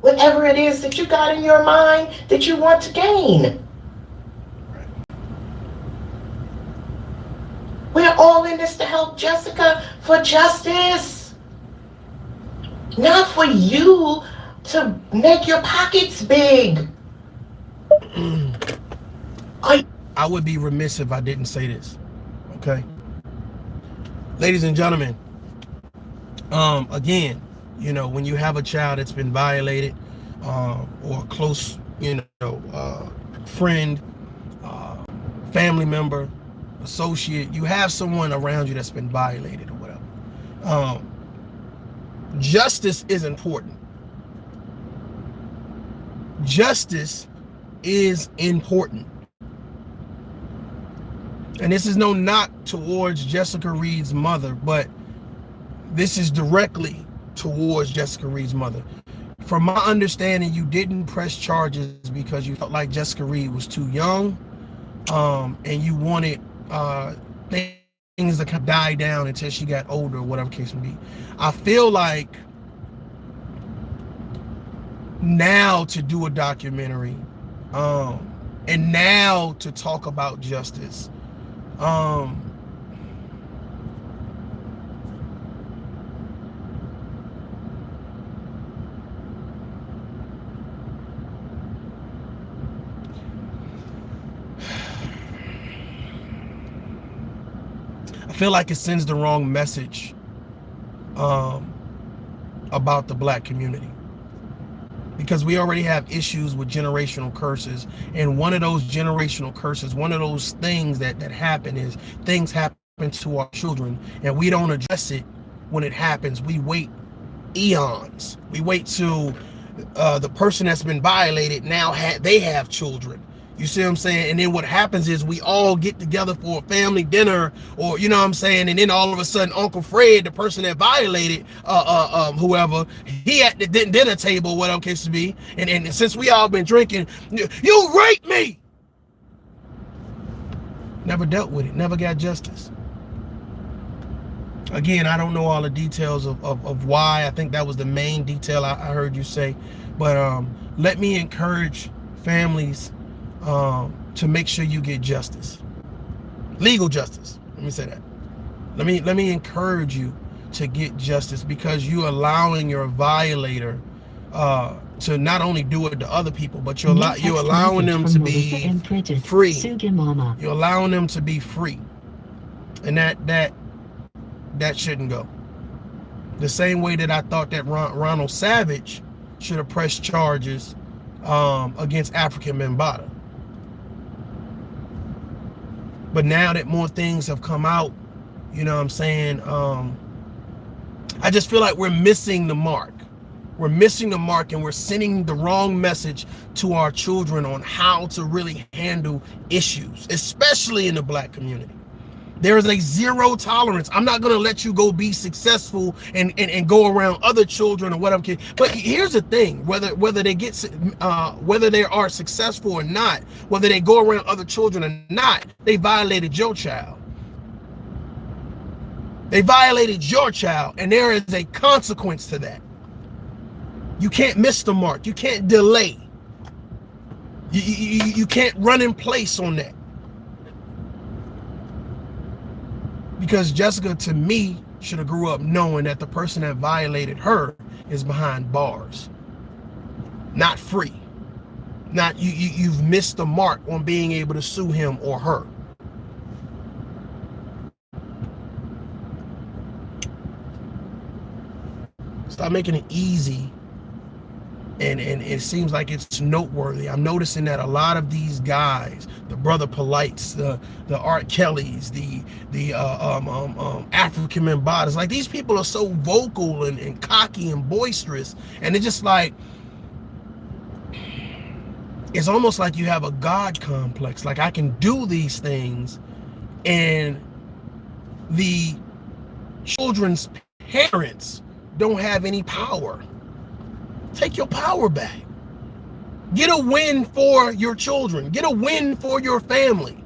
whatever it is that you got in your mind that you want to gain. We're all in this to help Jessica for justice. Not for you to make your pockets big. I would be remiss if I didn't say this. Okay? Ladies and gentlemen, again, you know, when you have a child that's been violated, or a close, friend, family member, associate, you have someone around you that's been violated or whatever. Justice is important. Justice is important. And this is no knock towards Jessica Reid's mother, but this is directly towards Jessica Reid's mother. From my understanding, you didn't press charges because you felt like Jessica Reid was too young, and you wanted things to die down until she got older, or whatever case may be. I feel like now to do a documentary, and now to talk about justice, I feel like it sends the wrong message about the black community, because we already have issues with generational curses, and one of those generational curses, one of those things that happen is things happen to our children and we don't address it when it happens. We wait eons. We wait till the person that's been violated now they have children. You see what I'm saying? And then what happens is we all get together for a family dinner, or you know what I'm saying, and then all of a sudden Uncle Fred, the person that violated whoever, he at the dinner table, whatever case to be, and since we all been drinking, you raped me. Never dealt with it, never got justice. Again, I don't know all the details of why. I think that was the main detail I heard you say, but let me encourage families to make sure you get justice, legal justice. Let me say that. Let me encourage you to get justice, because you're allowing your violator to not only do it to other people, but you're allowing them to be free. You're allowing them to be free, and that shouldn't go. The same way that I thought that Ronald Savage should have pressed charges against African Mbata. But now that more things have come out, you know what I'm saying, I just feel like we're missing the mark. We're missing the mark, and we're sending the wrong message to our children on how to really handle issues, especially in the black community. There is a zero tolerance. I'm not going to let you go be successful and go around other children or whatever. But here's the thing: whether they are successful or not, whether they go around other children or not, they violated your child. They violated your child, and there is a consequence to that. You can't miss the mark. You can't delay. You can't run in place on that. Because Jessica, to me, should have grew up knowing that the person that violated her is behind bars, not free. Not you've missed the mark on being able to sue him or her. Stop making it easy. And it seems like it's noteworthy. I'm noticing that a lot of these guys, the Brother Polites, the Art Kellys, the African Mbadas, like these people are so vocal and cocky and boisterous, and it's just like, it's almost like you have a God complex. Like, I can do these things, and the children's parents don't have any power. Take your power back. Get a win for your children. Get a win for your family.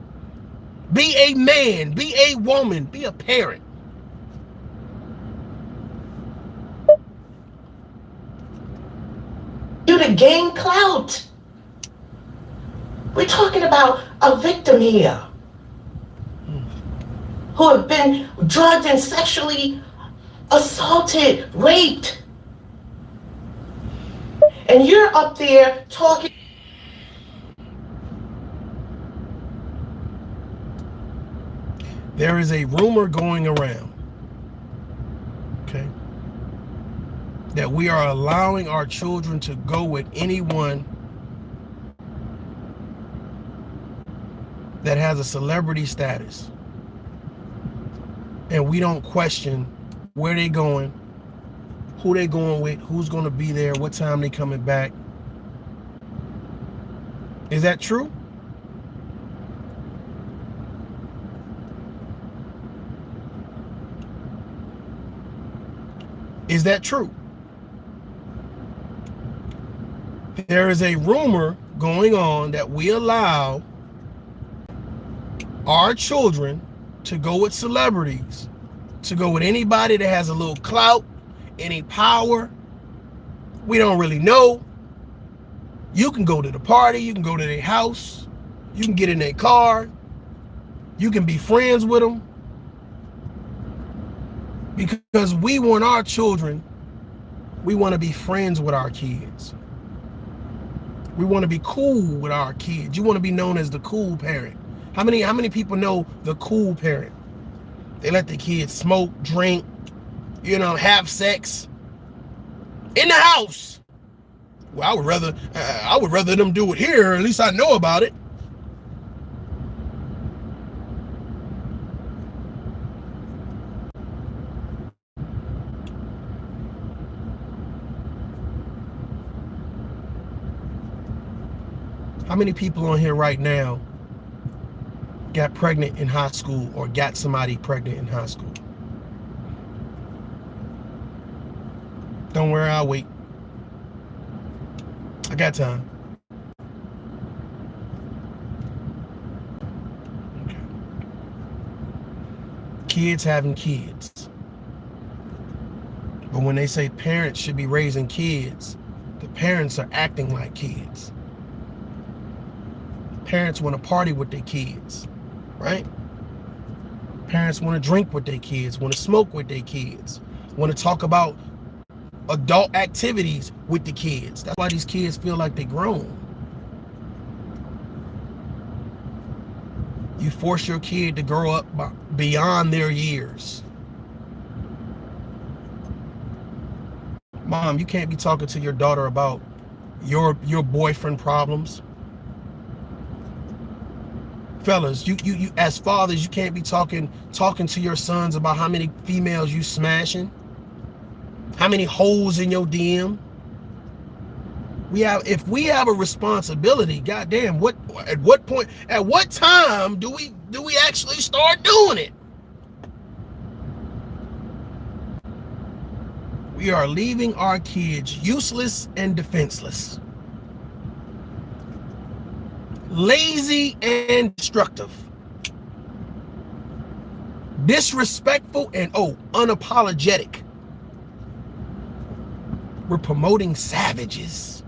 Be a man. Be a woman. Be a parent. You to gain clout. We're talking about a victim here who have been drugged and sexually assaulted, raped. And you're up there talking. There is a rumor going around, okay, that we are allowing our children to go with anyone that has a celebrity status. And we don't question where they going, who they going with, who's going to be there, what time they coming back. Is that true? Is that true? There is a rumor going on that we allow our children to go with celebrities, to go with anybody that has a little clout, any power. We don't really know. You can go to the party, you can go to their house, you can get in their car, you can be friends with them, because we want our children, we want to be friends with our kids. We want to be cool with our kids. You want to be known as the cool parent. How many people know the cool parent? They let the kids smoke, drink, have sex in the house. Well, I would rather them do it here. At least I know about it. How many people on here right now got pregnant in high school or got somebody pregnant in high school? Don't worry, I'll wait. I got time. Okay. Kids having kids. But when they say parents should be raising kids, the parents are acting like kids. Parents want to party with their kids, right? Parents want to drink with their kids, want to smoke with their kids, want to talk about adult activities with the kids. That's why these kids feel like they're grown. You force your kid to grow up beyond their years. Mom, you can't be talking to your daughter about your boyfriend problems. Fellas, you as fathers, you can't be talking to your sons about how many females you smashing, how many holes in your DM. If we have a responsibility, goddamn, at what time do we actually start doing it? We are leaving our kids useless and defenseless, lazy and destructive, disrespectful and unapologetic. We're promoting savages.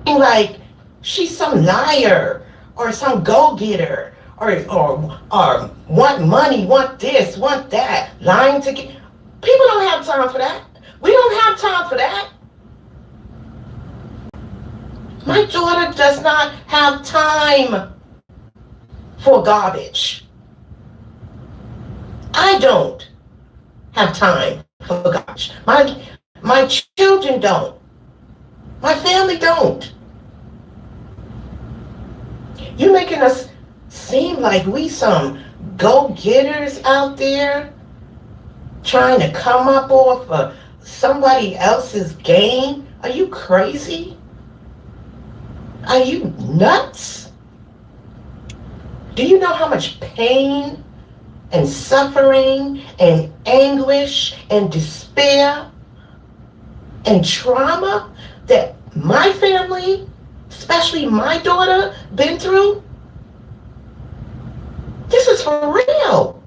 Like she's some liar or some go-getter or want money, want this, want that, lying to get. People don't have time for that. We don't have time for that. My daughter does not have time for garbage. I don't have time for garbage. My children don't. My family don't. You're making us seem like we some go-getters out there trying to come up off of somebody else's game. Are you crazy? Are you nuts? Do you know how much pain and suffering and anguish and despair and trauma that my family, especially my daughter, been through? This is for real.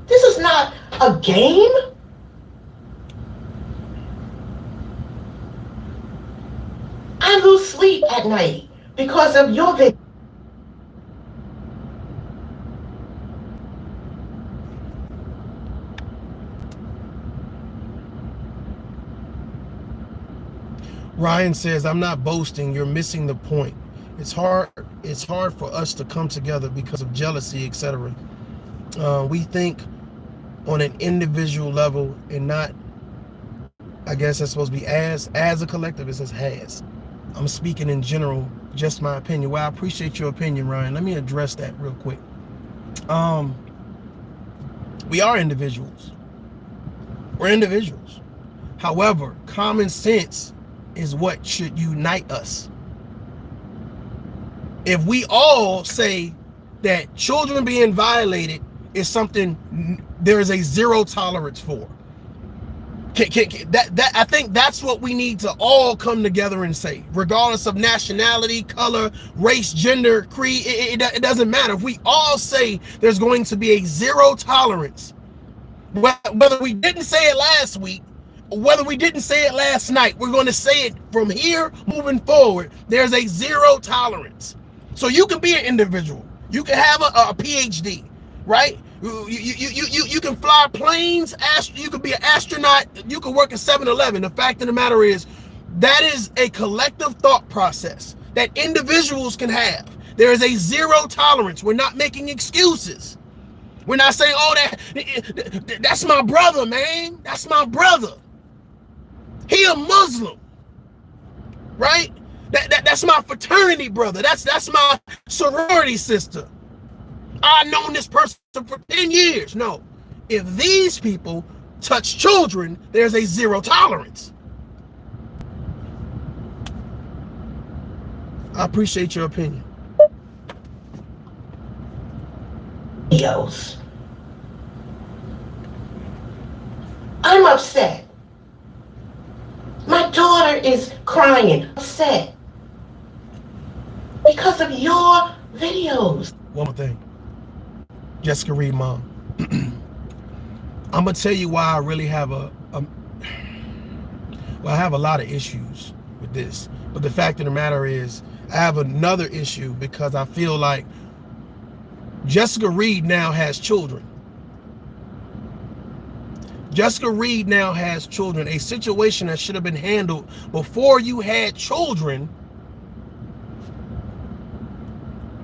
This is not a game. I lose sleep at night because of your video. Ryan says, I'm not boasting, you're missing the point. It's hard for us to come together because of jealousy, etc. We think on an individual level and not, I guess that's supposed to be as a collective. It says has. I'm speaking in general, just my opinion. Well, I appreciate your opinion, Ryan. Let me address that real quick. We are individuals. We're individuals. However, common sense is what should unite us. If we all say that children being violated is something there is a zero tolerance for, I think that's what we need to all come together and say, regardless of nationality, color, race, gender, creed. It doesn't matter. If we all say there's going to be a zero tolerance, whether we didn't say it last week, whether we didn't say it last night, we're going to say it from here moving forward. There's a zero tolerance. So you can be an individual. You can have a PhD, right? You can fly planes. You can be an astronaut. You can work at 7-Eleven. The fact of the matter is, that is a collective thought process that individuals can have. There is a zero tolerance. We're not making excuses. We're not saying, oh, that's my brother, man. That's my brother. He a Muslim, right? That's my fraternity brother. That's my sorority sister. I've known this person for 10 years. No. If these people touch children, there's a zero tolerance. I appreciate your opinion. Videos. I'm upset. My daughter is crying, upset, because of your videos. One more thing. Jessica Reid, mom. I'm going to tell you why I really have I have a lot of issues with this. But the fact of the matter is, I have another issue because I feel like Jessica Reid now has children. Jessica Reid now has children, a situation that should have been handled before you had children.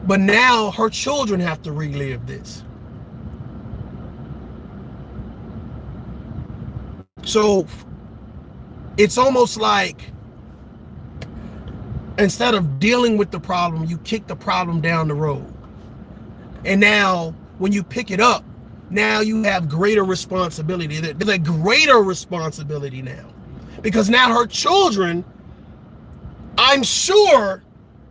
But now her children have to relive this. So it's almost like instead of dealing with the problem, you kick the problem down the road. And now when you pick it up, now you have greater responsibility. There's a greater responsibility now. Because now her children, I'm sure,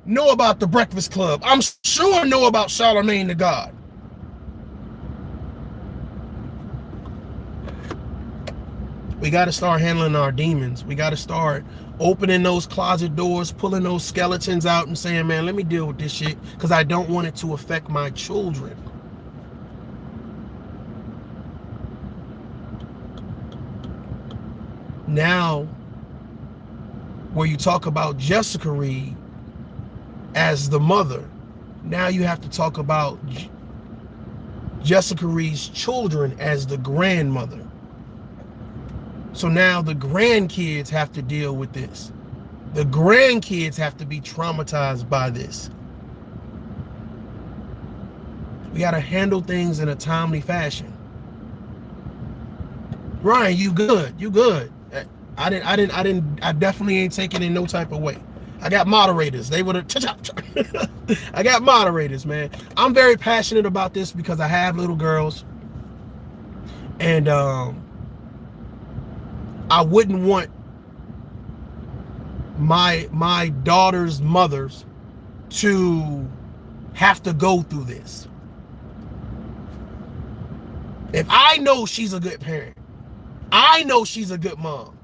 know about the Breakfast Club. I'm sure know about Charlemagne the God. We got to start handling our demons. We got to start opening those closet doors, pulling those skeletons out and saying, man, let me deal with this shit because I don't want it to affect my children. Now, where you talk about Jessica Reid as the mother, now you have to talk about Sha'carri's children as the grandmother. So now the grandkids have to deal with this. The grandkids have to be traumatized by this. We got to handle things in a timely fashion. Ryan, you good? You good? I definitely ain't taking it in no type of way. I got moderators. They would have. I got moderators, man. I'm very passionate about this because I have little girls, and I wouldn't want my daughter's mothers to have to go through this. If I know she's a good parent, I know she's a good mom,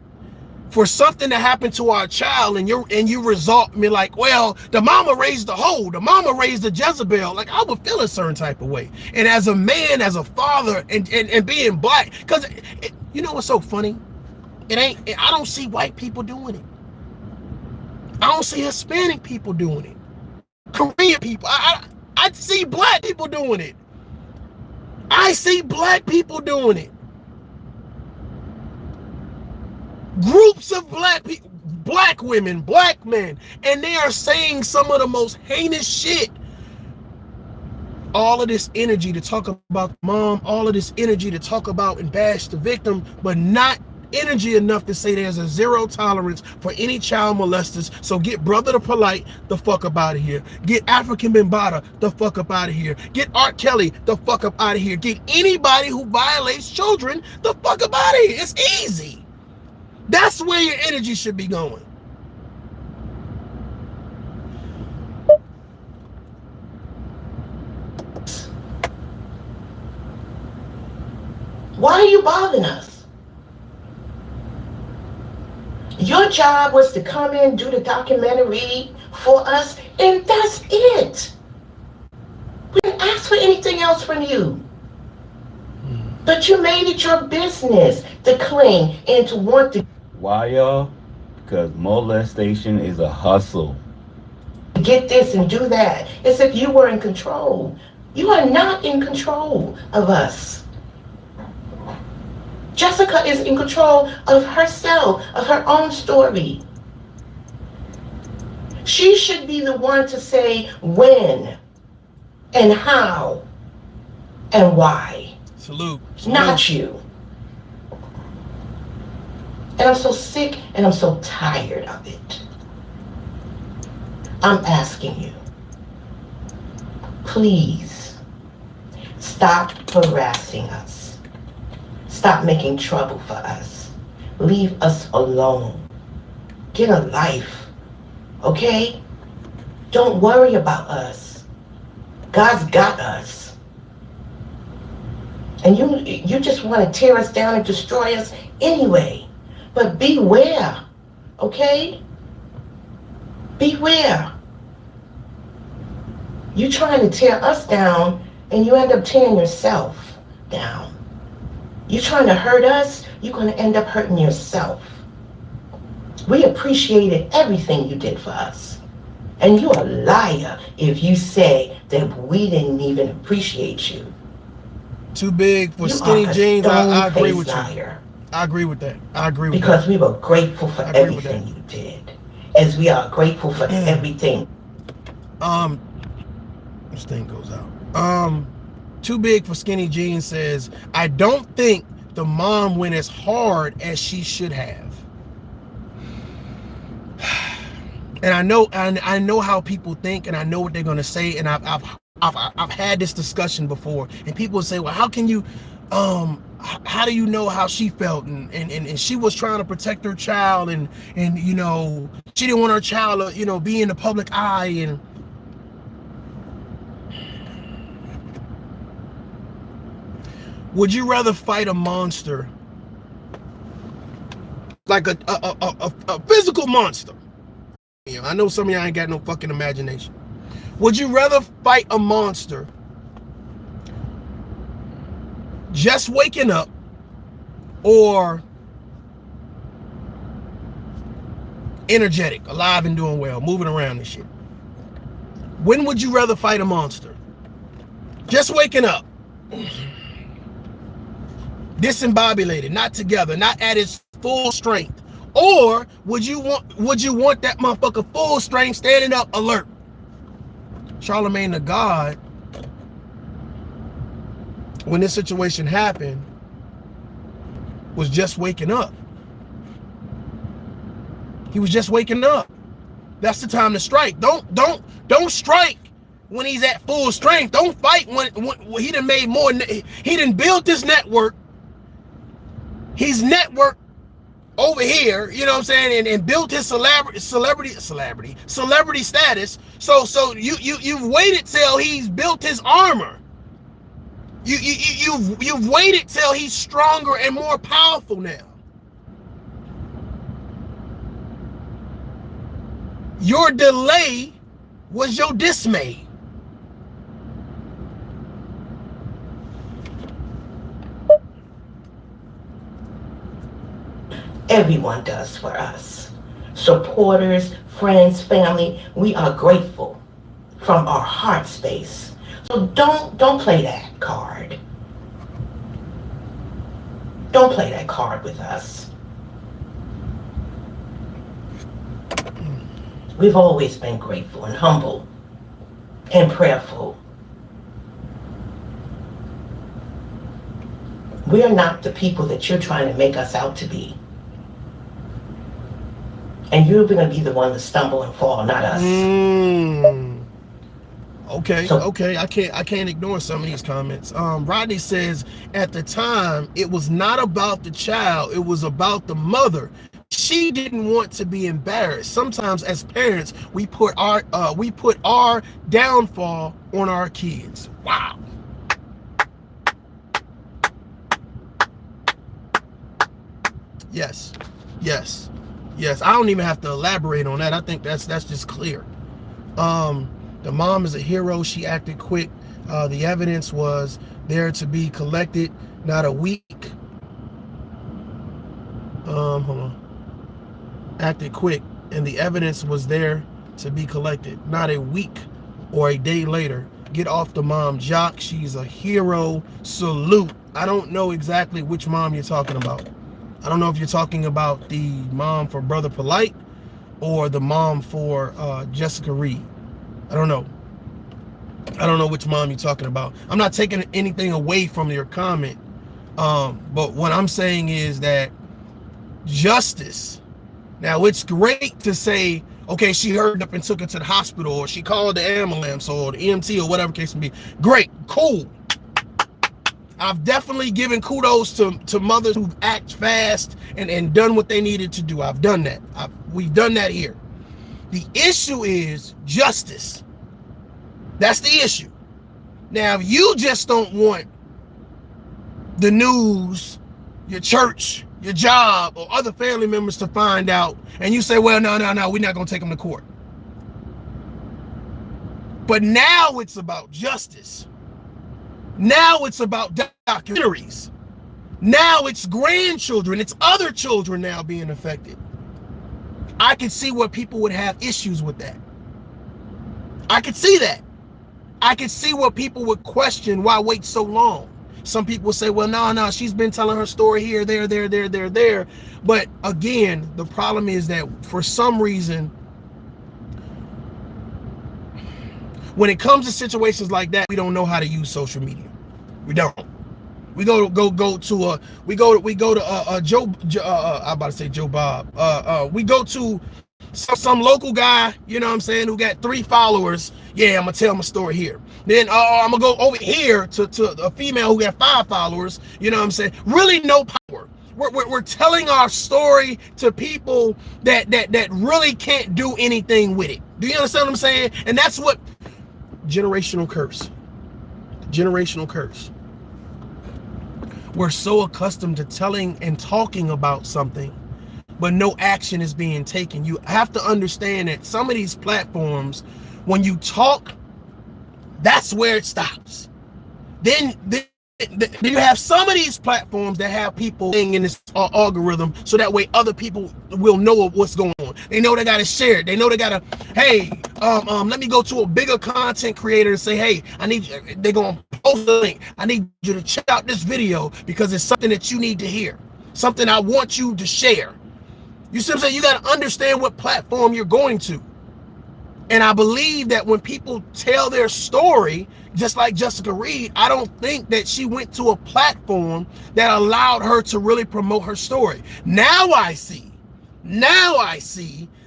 for something to happen to our child and you result me like, well, the mama raised the hoe, the mama raised the Jezebel, like I would feel a certain type of way. And as a man, as a father, and being black, because you know what's so funny? I don't see white people doing it. I don't see Hispanic people doing it. Korean people. I see black people doing it. I see black people doing it. Groups of black people, black women, black men, and they are saying some of the most heinous shit. All of this energy to talk about mom, all of this energy to talk about and bash the victim, but not energy enough to say there's a zero tolerance for any child molesters. So get Brother the Polite the fuck up out of here. Get African Bambaataa the fuck up out of here. Get R. Kelly the fuck up out of here. Get anybody who violates children the fuck up out of here. It's easy. That's where your energy should be going. Why are you bothering us? Your job was to come in, do the documentary for us, and that's it. We didn't ask for anything else from you. But you made it your business to cling and to want to. Why, y'all? Because molestation is a hustle. Get this and do that. As if you were in control. You are not in control of us. Jessica is in control of herself, of her own story. She should be the one to say when and how and why. Salute. Not you. And I'm so sick and I'm so tired of it. I'm asking you, please stop harassing us. Stop making trouble for us. Leave us alone. Get a life, okay? Don't worry about us. God's got us. And you just want to tear us down and destroy us anyway. But beware, okay? Beware. You trying to tear us down and you end up tearing yourself down. You trying to hurt us, you're going to end up hurting yourself. We appreciated everything you did for us. And you're a liar if you say that we didn't even appreciate you. Too big for skinny jeans. I agree with you. I agree with that. I agree with that. Because we were grateful for everything you did. As we are grateful for everything. This thing goes out. Too big for skinny jeans says, I don't think the mom went as hard as she should have. And I know how people think, and I know what they're gonna say, and I've had this discussion before, and people say, well, how can you how do you know how she felt? And she was trying to protect her child, and you know, she didn't want her child to, you know, be in the public eye. And would you rather fight a monster, like a physical monster? You know, I know some of y'all ain't got no fucking imagination. Would you rather fight a monster just waking up, or energetic, alive and doing well, moving around and shit? When would you rather fight a monster? Just waking up, discombobulated, not together, not at its full strength, or would you want that motherfucker full strength, standing up, alert? Charlemagne the God, when this situation happened, was just waking up. He was just waking up. That's the time to strike. Don't strike when he's at full strength. Don't fight when he done made more. He done built this network. He's networked over here, you know what I'm saying, and built his celebrity status. So you've waited till he's built his armor. You've waited till he's stronger and more powerful now. Your delay was your dismay. Everyone does for us. Supporters, friends, family, we are grateful from our heart space. So don't play that card. Don't play that card with us. We've always been grateful and humble and prayerful. We are not the people that you're trying to make us out to be. And you're going to be the one to stumble and fall, not us. Okay. I can't ignore some of these comments. Rodney says, at the time, it was not about the child, it was about the mother. She didn't want to be embarrassed. Sometimes as parents, we put our downfall on our kids. Wow. Yes. I don't even have to elaborate on that. I think that's just clear. The mom is a hero. She acted quick. The evidence was there to be collected, not a week. Hold on. Acted quick, and the evidence was there to be collected, not a week or a day later. Get off the mom jock. She's a hero. Salute. I don't know exactly which mom you're talking about. I don't know if you're talking about the mom for Brother Polite or the mom for Jessica Reid. I don't know. I don't know which mom you're talking about. I'm not taking anything away from your comment. But what I'm saying is that justice. Now, it's great to say, okay, she hurried up and took her to the hospital, or she called the ambulance or the EMT or whatever case may be. Great, cool. I've definitely given kudos to mothers who act fast and done what they needed to do. I've done that. We've done that here. The issue is justice. That's the issue. Now, if you just don't want the news, your church, your job, or other family members to find out, and you say, well, no, we're not going to take them to court. But now it's about justice. Now it's about documentaries. Now it's grandchildren, it's other children now being affected. I could see where people would have issues with that. I could see that. I could see where people would question why wait so long. Some people say, well, no, she's been telling her story here, there. But again, the problem is that for some reason, when it comes to situations like that, we don't know how to use social media. We don't. We go to Joe Bob. We go to some local guy, you know what I'm saying, who got 3 followers. Yeah, I'm gonna tell my story here. Then I'm gonna go over here to a female who got 5 followers. You know what I'm saying? Really no power. We're telling our story to people that really can't do anything with it. Do you understand what I'm saying? And that's what generational curse. Generational curse. We're so accustomed to telling and talking about something, but no action is being taken. You have to understand that some of these platforms, when you talk, that's where it stops. Then you have some of these platforms that have people in this algorithm, so that way other people will know what's going on. They know they got to share it. They know they got to, hey, let me go to a bigger content creator and say, hey, I need you. They're gonna post a link. I need you to check out this video because it's something that you need to hear, something I want you to share. You see what I'm saying? You got to understand what platform you're going to. And I believe that when people tell their story, just like Jessica Reid, I don't think that she went to a platform that allowed her to really promote her story. Now I see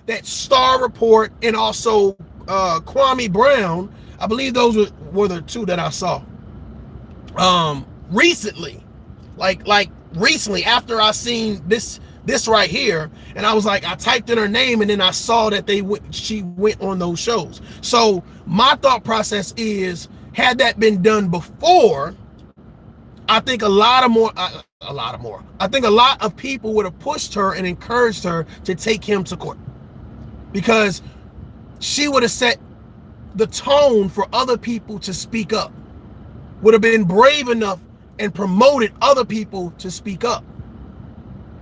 that Star Report and also Kwame Brown, I believe those were the two that I saw recently, like recently after I seen this right here, and I was like, I typed in her name and then I saw that she went on those shows. So my thought process is, had that been done before, I think a lot of people would have pushed her and encouraged her to take him to court, because she would have set the tone for other people to speak up, would have been brave enough and promoted other people to speak up.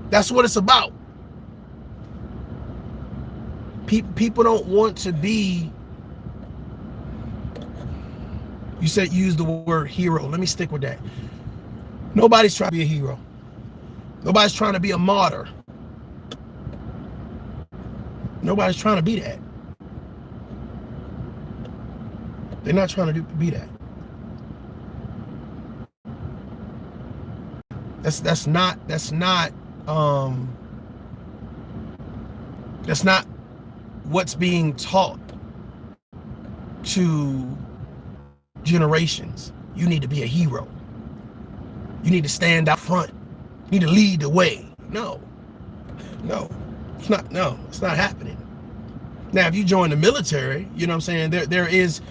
That's what it's about. People don't want to be, you said use the word hero. Let me stick with that. Nobody's trying to be a hero. Nobody's trying to be a martyr. Nobody's trying to be that. They're not trying to be that. That's not what's being taught to generations. You need to be a hero. You need to stand out front. You need to lead the way. No, it's not happening. Now, if you join the military, you know what I'm saying, there is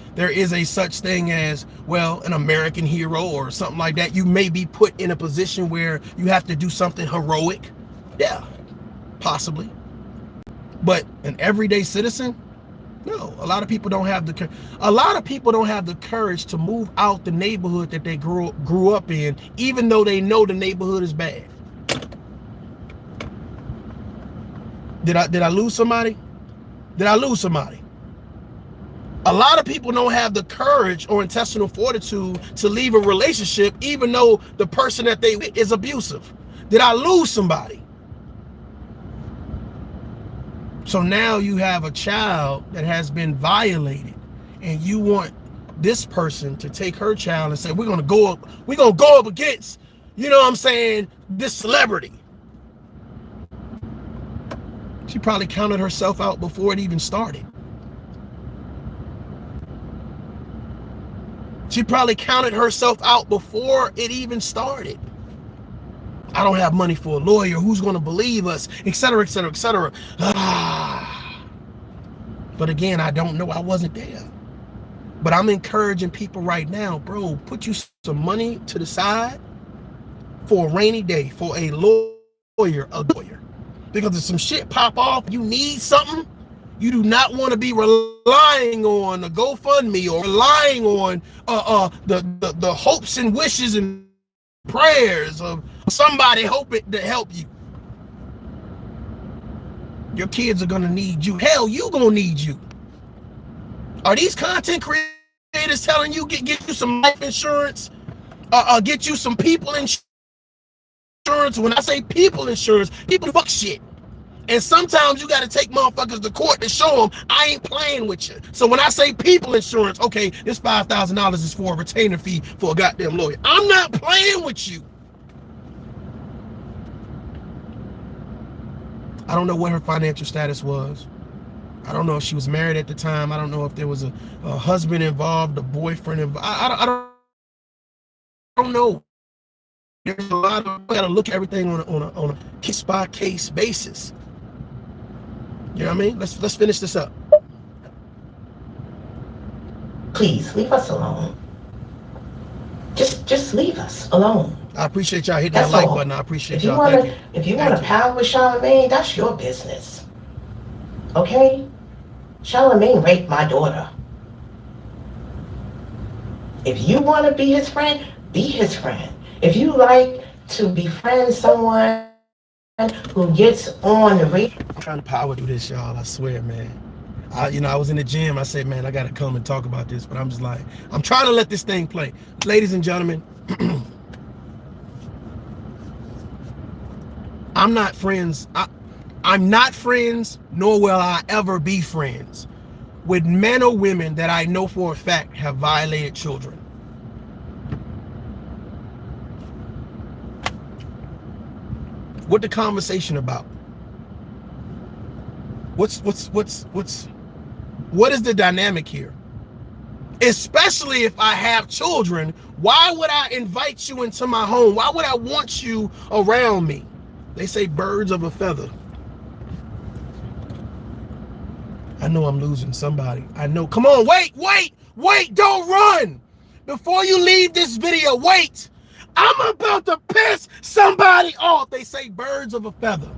a such thing as, well, an American hero or something like that. You may be put in a position where you have to do something heroic. Yeah, possibly. But an everyday citizen, no. A lot of people don't have the courage to move out the neighborhood that they grew up in, even though they know the neighborhood is bad. Did I lose somebody? Did I lose somebody? A lot of people don't have the courage or intestinal fortitude to leave a relationship even though the person that they with is abusive. Did I lose somebody? So now you have a child that has been violated, and you want this person to take her child and say, we're gonna go up against, you know what I'm saying, this celebrity. She probably counted herself out before it even started. She probably counted herself out before it even started. I don't have money for a lawyer. Who's going to believe us? Etc., etc., etc. But again, I don't know. I wasn't there. But I'm encouraging people right now, bro, put you some money to the side for a rainy day, for a lawyer. Because if some shit pop off, you need something, you do not want to be relying on a GoFundMe or relying on the hopes and wishes and prayers of somebody hoping to help you. Your kids are gonna need you. Hell, you gonna need you. Are these content creators telling you get you some life insurance? Get you some people insurance? When I say people insurance, people fuck shit. And sometimes you got to take motherfuckers to court to show them I ain't playing with you. So when I say people insurance, okay, this $5,000 is for a retainer fee for a goddamn lawyer. I'm not playing with you. I don't know what her financial status was. I don't know if she was married at the time. I don't know if there was a husband involved, a boyfriend involved. I don't know. There's a lot of, we got to look at everything on a case by case basis. You know what I mean? Let's finish this up. Please leave us alone. Just leave us alone. I appreciate y'all hitting that like button. I appreciate y'all. If you want to pound with Charlamagne, that's your business. Okay? Charlamagne raped my daughter. If you want to be his friend, be his friend. If you like to befriend someone who gets on the radio. I'm trying to power through this, y'all. I swear, man. I was in the gym. I said, man, I got to come and talk about this. But I'm just like, I'm trying to let this thing play. Ladies and gentlemen, I'm not friends. I'm not friends, nor will I ever be friends with men or women that I know for a fact have violated children. What the conversation about? What is the dynamic here? Especially if I have children, why would I invite you into my home? Why would I want you around me? They say birds of a feather. I know I'm losing somebody. I know. Come on, wait, don't run. Before you leave this video, wait. I'm about to piss somebody off. They say birds of a feather.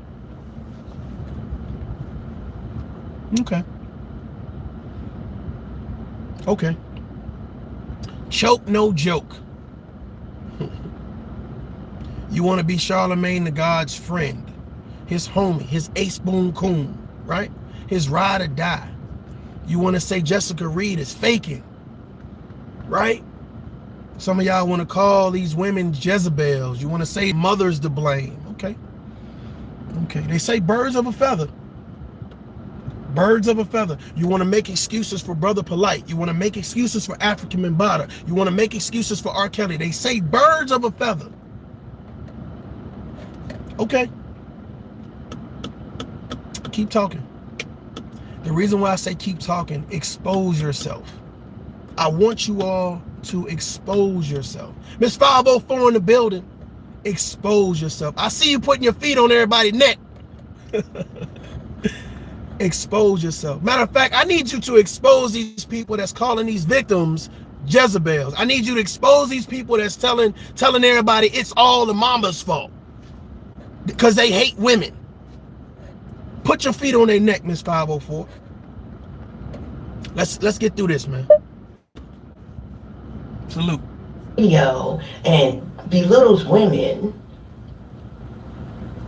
Okay. Choke, no joke. You want to be Charlemagne the God's friend, his homie, his ace boon coon, right? His ride or die. You want to say Jessica Reid is faking, right? Some of y'all want to call these women Jezebels. You want to say mother's to blame. Okay. They say birds of a feather. Birds of a feather. You want to make excuses for Brother Polite. You want to make excuses for African Mbata. You want to make excuses for R. Kelly. They say birds of a feather. Okay. Keep talking. The reason why I say keep talking, expose yourself. I want you all to expose yourself. Miss 504 in the building. Expose yourself. I see you putting your feet on everybody's neck. Expose yourself. Matter of fact, I need you to expose these people that's calling these victims Jezebels. I need you to expose these people that's telling everybody it's all the mama's fault because they hate women. Put your feet on their neck, Miss 504. Let's get through this, man. Salute. And belittles women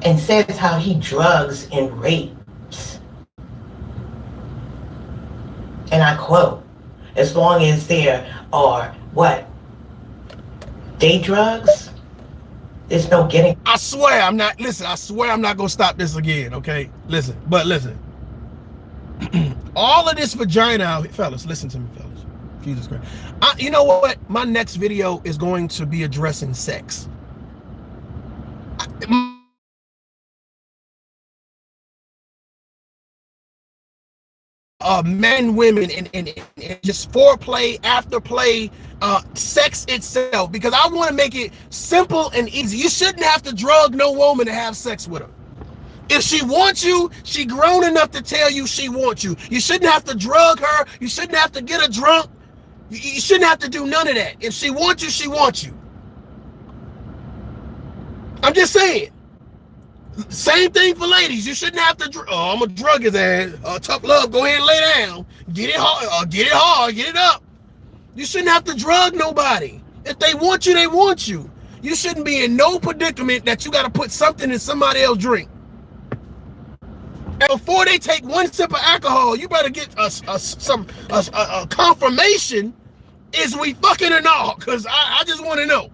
and says how he drugs and rapes. And I quote, as long as there are what? Day drugs? There's no getting. I swear I'm not gonna stop this again, okay? Listen. All of this vagina out, fellas, listen to me, fellas. Jesus Christ. You know what? My next video is going to be addressing sex. Men, women, and just foreplay, afterplay, sex itself, because I want to make it simple and easy. You shouldn't have to drug no woman to have sex with her. If she wants you, she grown enough to tell you she wants you. You shouldn't have to drug her. You shouldn't have to get her drunk. You shouldn't have to do none of that. If she wants you, she wants you. I'm just saying. Same thing for ladies. You shouldn't have to. I'm gonna drug his ass. Tough love. Go ahead and lay down. Get it hard. Get it hard. Get it up. You shouldn't have to drug nobody. If they want you, they want you. You shouldn't be in no predicament that you got to put something in somebody else's drink. And before they take one sip of alcohol, you better get a confirmation. Is we fucking or not? Because I just want to know.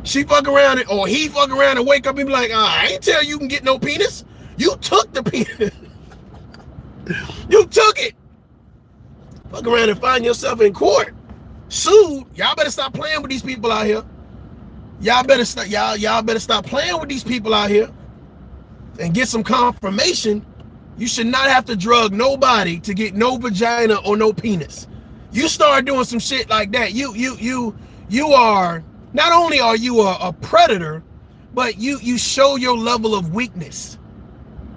She fuck around or he fuck around and wake up and be like, I ain't tell you can get no penis. You took the penis. You took it. Fuck around and find yourself in court. Sued. Y'all better stop playing with these people out here. Y'all better stop playing with these people out here and get some confirmation. You should not have to drug nobody to get no vagina or no penis. You start doing some shit like that, you are. Not only are you a predator, but you show your level of weakness.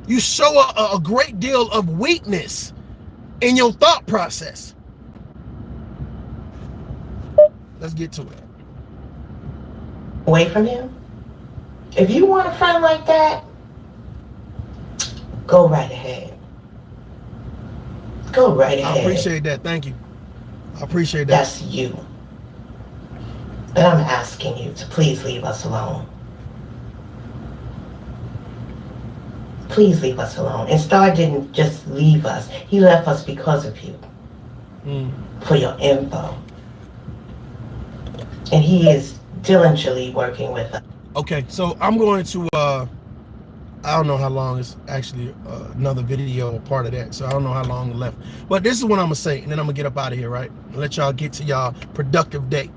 You show a great deal of weakness in your thought process. Let's get to it. Away from him? If you want a friend like that, go right ahead. Go right ahead. I appreciate that. Thank you. I appreciate that. That's you. But I'm asking you to please leave us alone. Please leave us alone. And Star didn't just leave us. He left us because of you. For your info. And he is diligently working with us. Okay, so I'm going to, I don't know how long, it's actually another video or part of that, so I don't know how long left. But this is what I'm going to say, and then I'm going to get up out of here, right? And let y'all get to y'all productive day.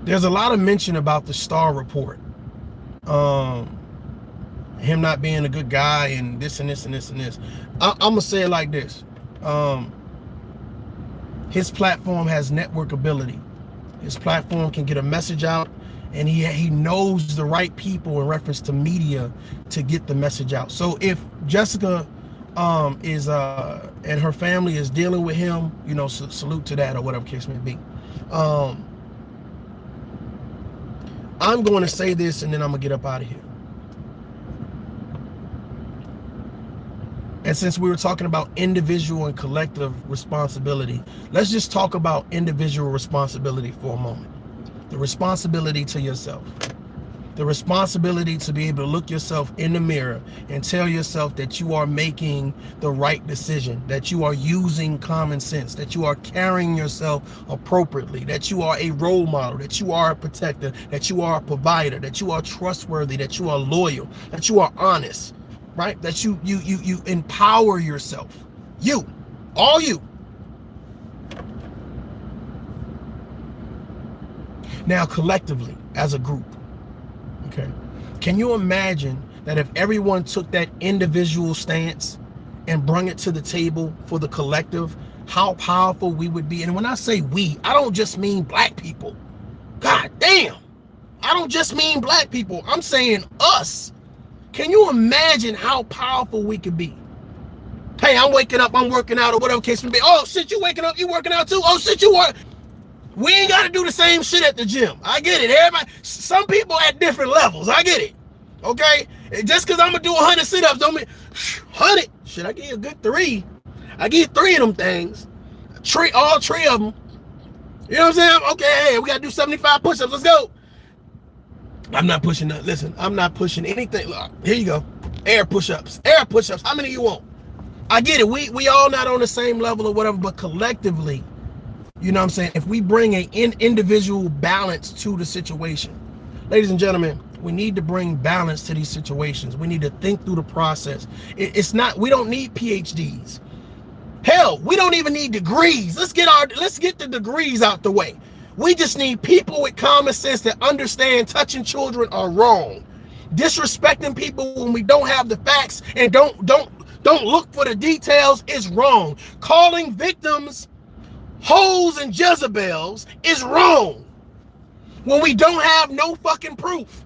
There's a lot of mention about the Star report. Him not being a good guy and this and this and this and this. I'm going to say it like this. His platform has network ability. His platform can get a message out, and he knows the right people in reference to media to get the message out. So if Jessica is and her family is dealing with him, you know, salute to that, or whatever case may be. I'm going to say this, and then I'm gonna get up out of here. And since we were talking about individual and collective responsibility, let's just talk about individual responsibility for a moment. The responsibility to yourself. The responsibility to be able to look yourself in the mirror and tell yourself that you are making the right decision, that you are using common sense, that you are carrying yourself appropriately, that you are a role model, that you are a protector, that you are a provider, that you are trustworthy, that you are loyal, that you are honest, right? That you empower yourself. You, all you. Now collectively, as a group, okay, can you imagine that if everyone took that individual stance and brought it to the table for the collective, how powerful we would be? And when I say we, I don't just mean black people. God damn, I don't just mean black people. I'm saying us. Can you imagine how powerful we could be? Hey, I'm waking up, I'm working out, or whatever case may be. Oh shit, you waking up, you working out too? Oh shit, you work. We ain't got to do the same shit at the gym. I get it. Everybody, some people at different levels. I get it. Okay? Just because I'm going to do 100 sit-ups don't mean 100. Shit, I give you a good 3. I give you 3 of them things. All 3 of them. You know what I'm saying? Okay, hey, we got to do 75 push-ups. Let's go. I'm not pushing that. Listen, I'm not pushing anything. Here you go. Air push-ups. Air push-ups. How many you want? I get it. We all not on the same level or whatever, but collectively, you know what I'm saying? If we bring an individual balance to the situation, ladies and gentlemen, we need to bring balance to these situations. We need to think through the process. It's not, we don't need PhDs. Hell, we don't even need degrees. Let's get the degrees out the way. We just need people with common sense that understand touching children are wrong. Disrespecting people when we don't have the facts and don't look for the details is wrong. Calling victims hoes and Jezebels is wrong when we don't have no fucking proof.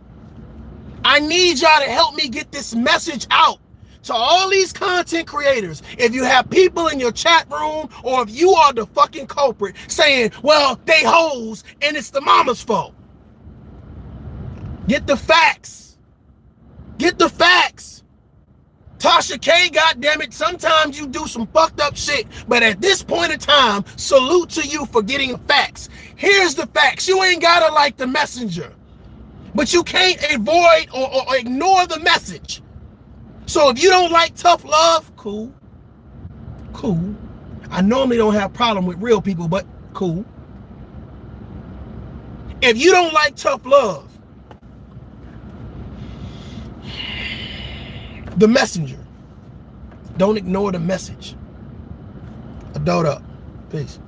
I need y'all to help me get this message out to all these content creators. If you have people in your chat room, or if you are the fucking culprit saying, well, they hoes and it's the mama's fault, get the facts. Get the facts. Tasha K, goddammit, sometimes you do some fucked up shit, but at this point in time, salute to you for getting facts. Here's the facts. You ain't gotta like the messenger, but you can't avoid or ignore the message. So if you don't like tough love, cool. Cool. I normally don't have problem with real people, but cool. If you don't like tough love, the messenger, don't ignore the message. Adult up. Peace.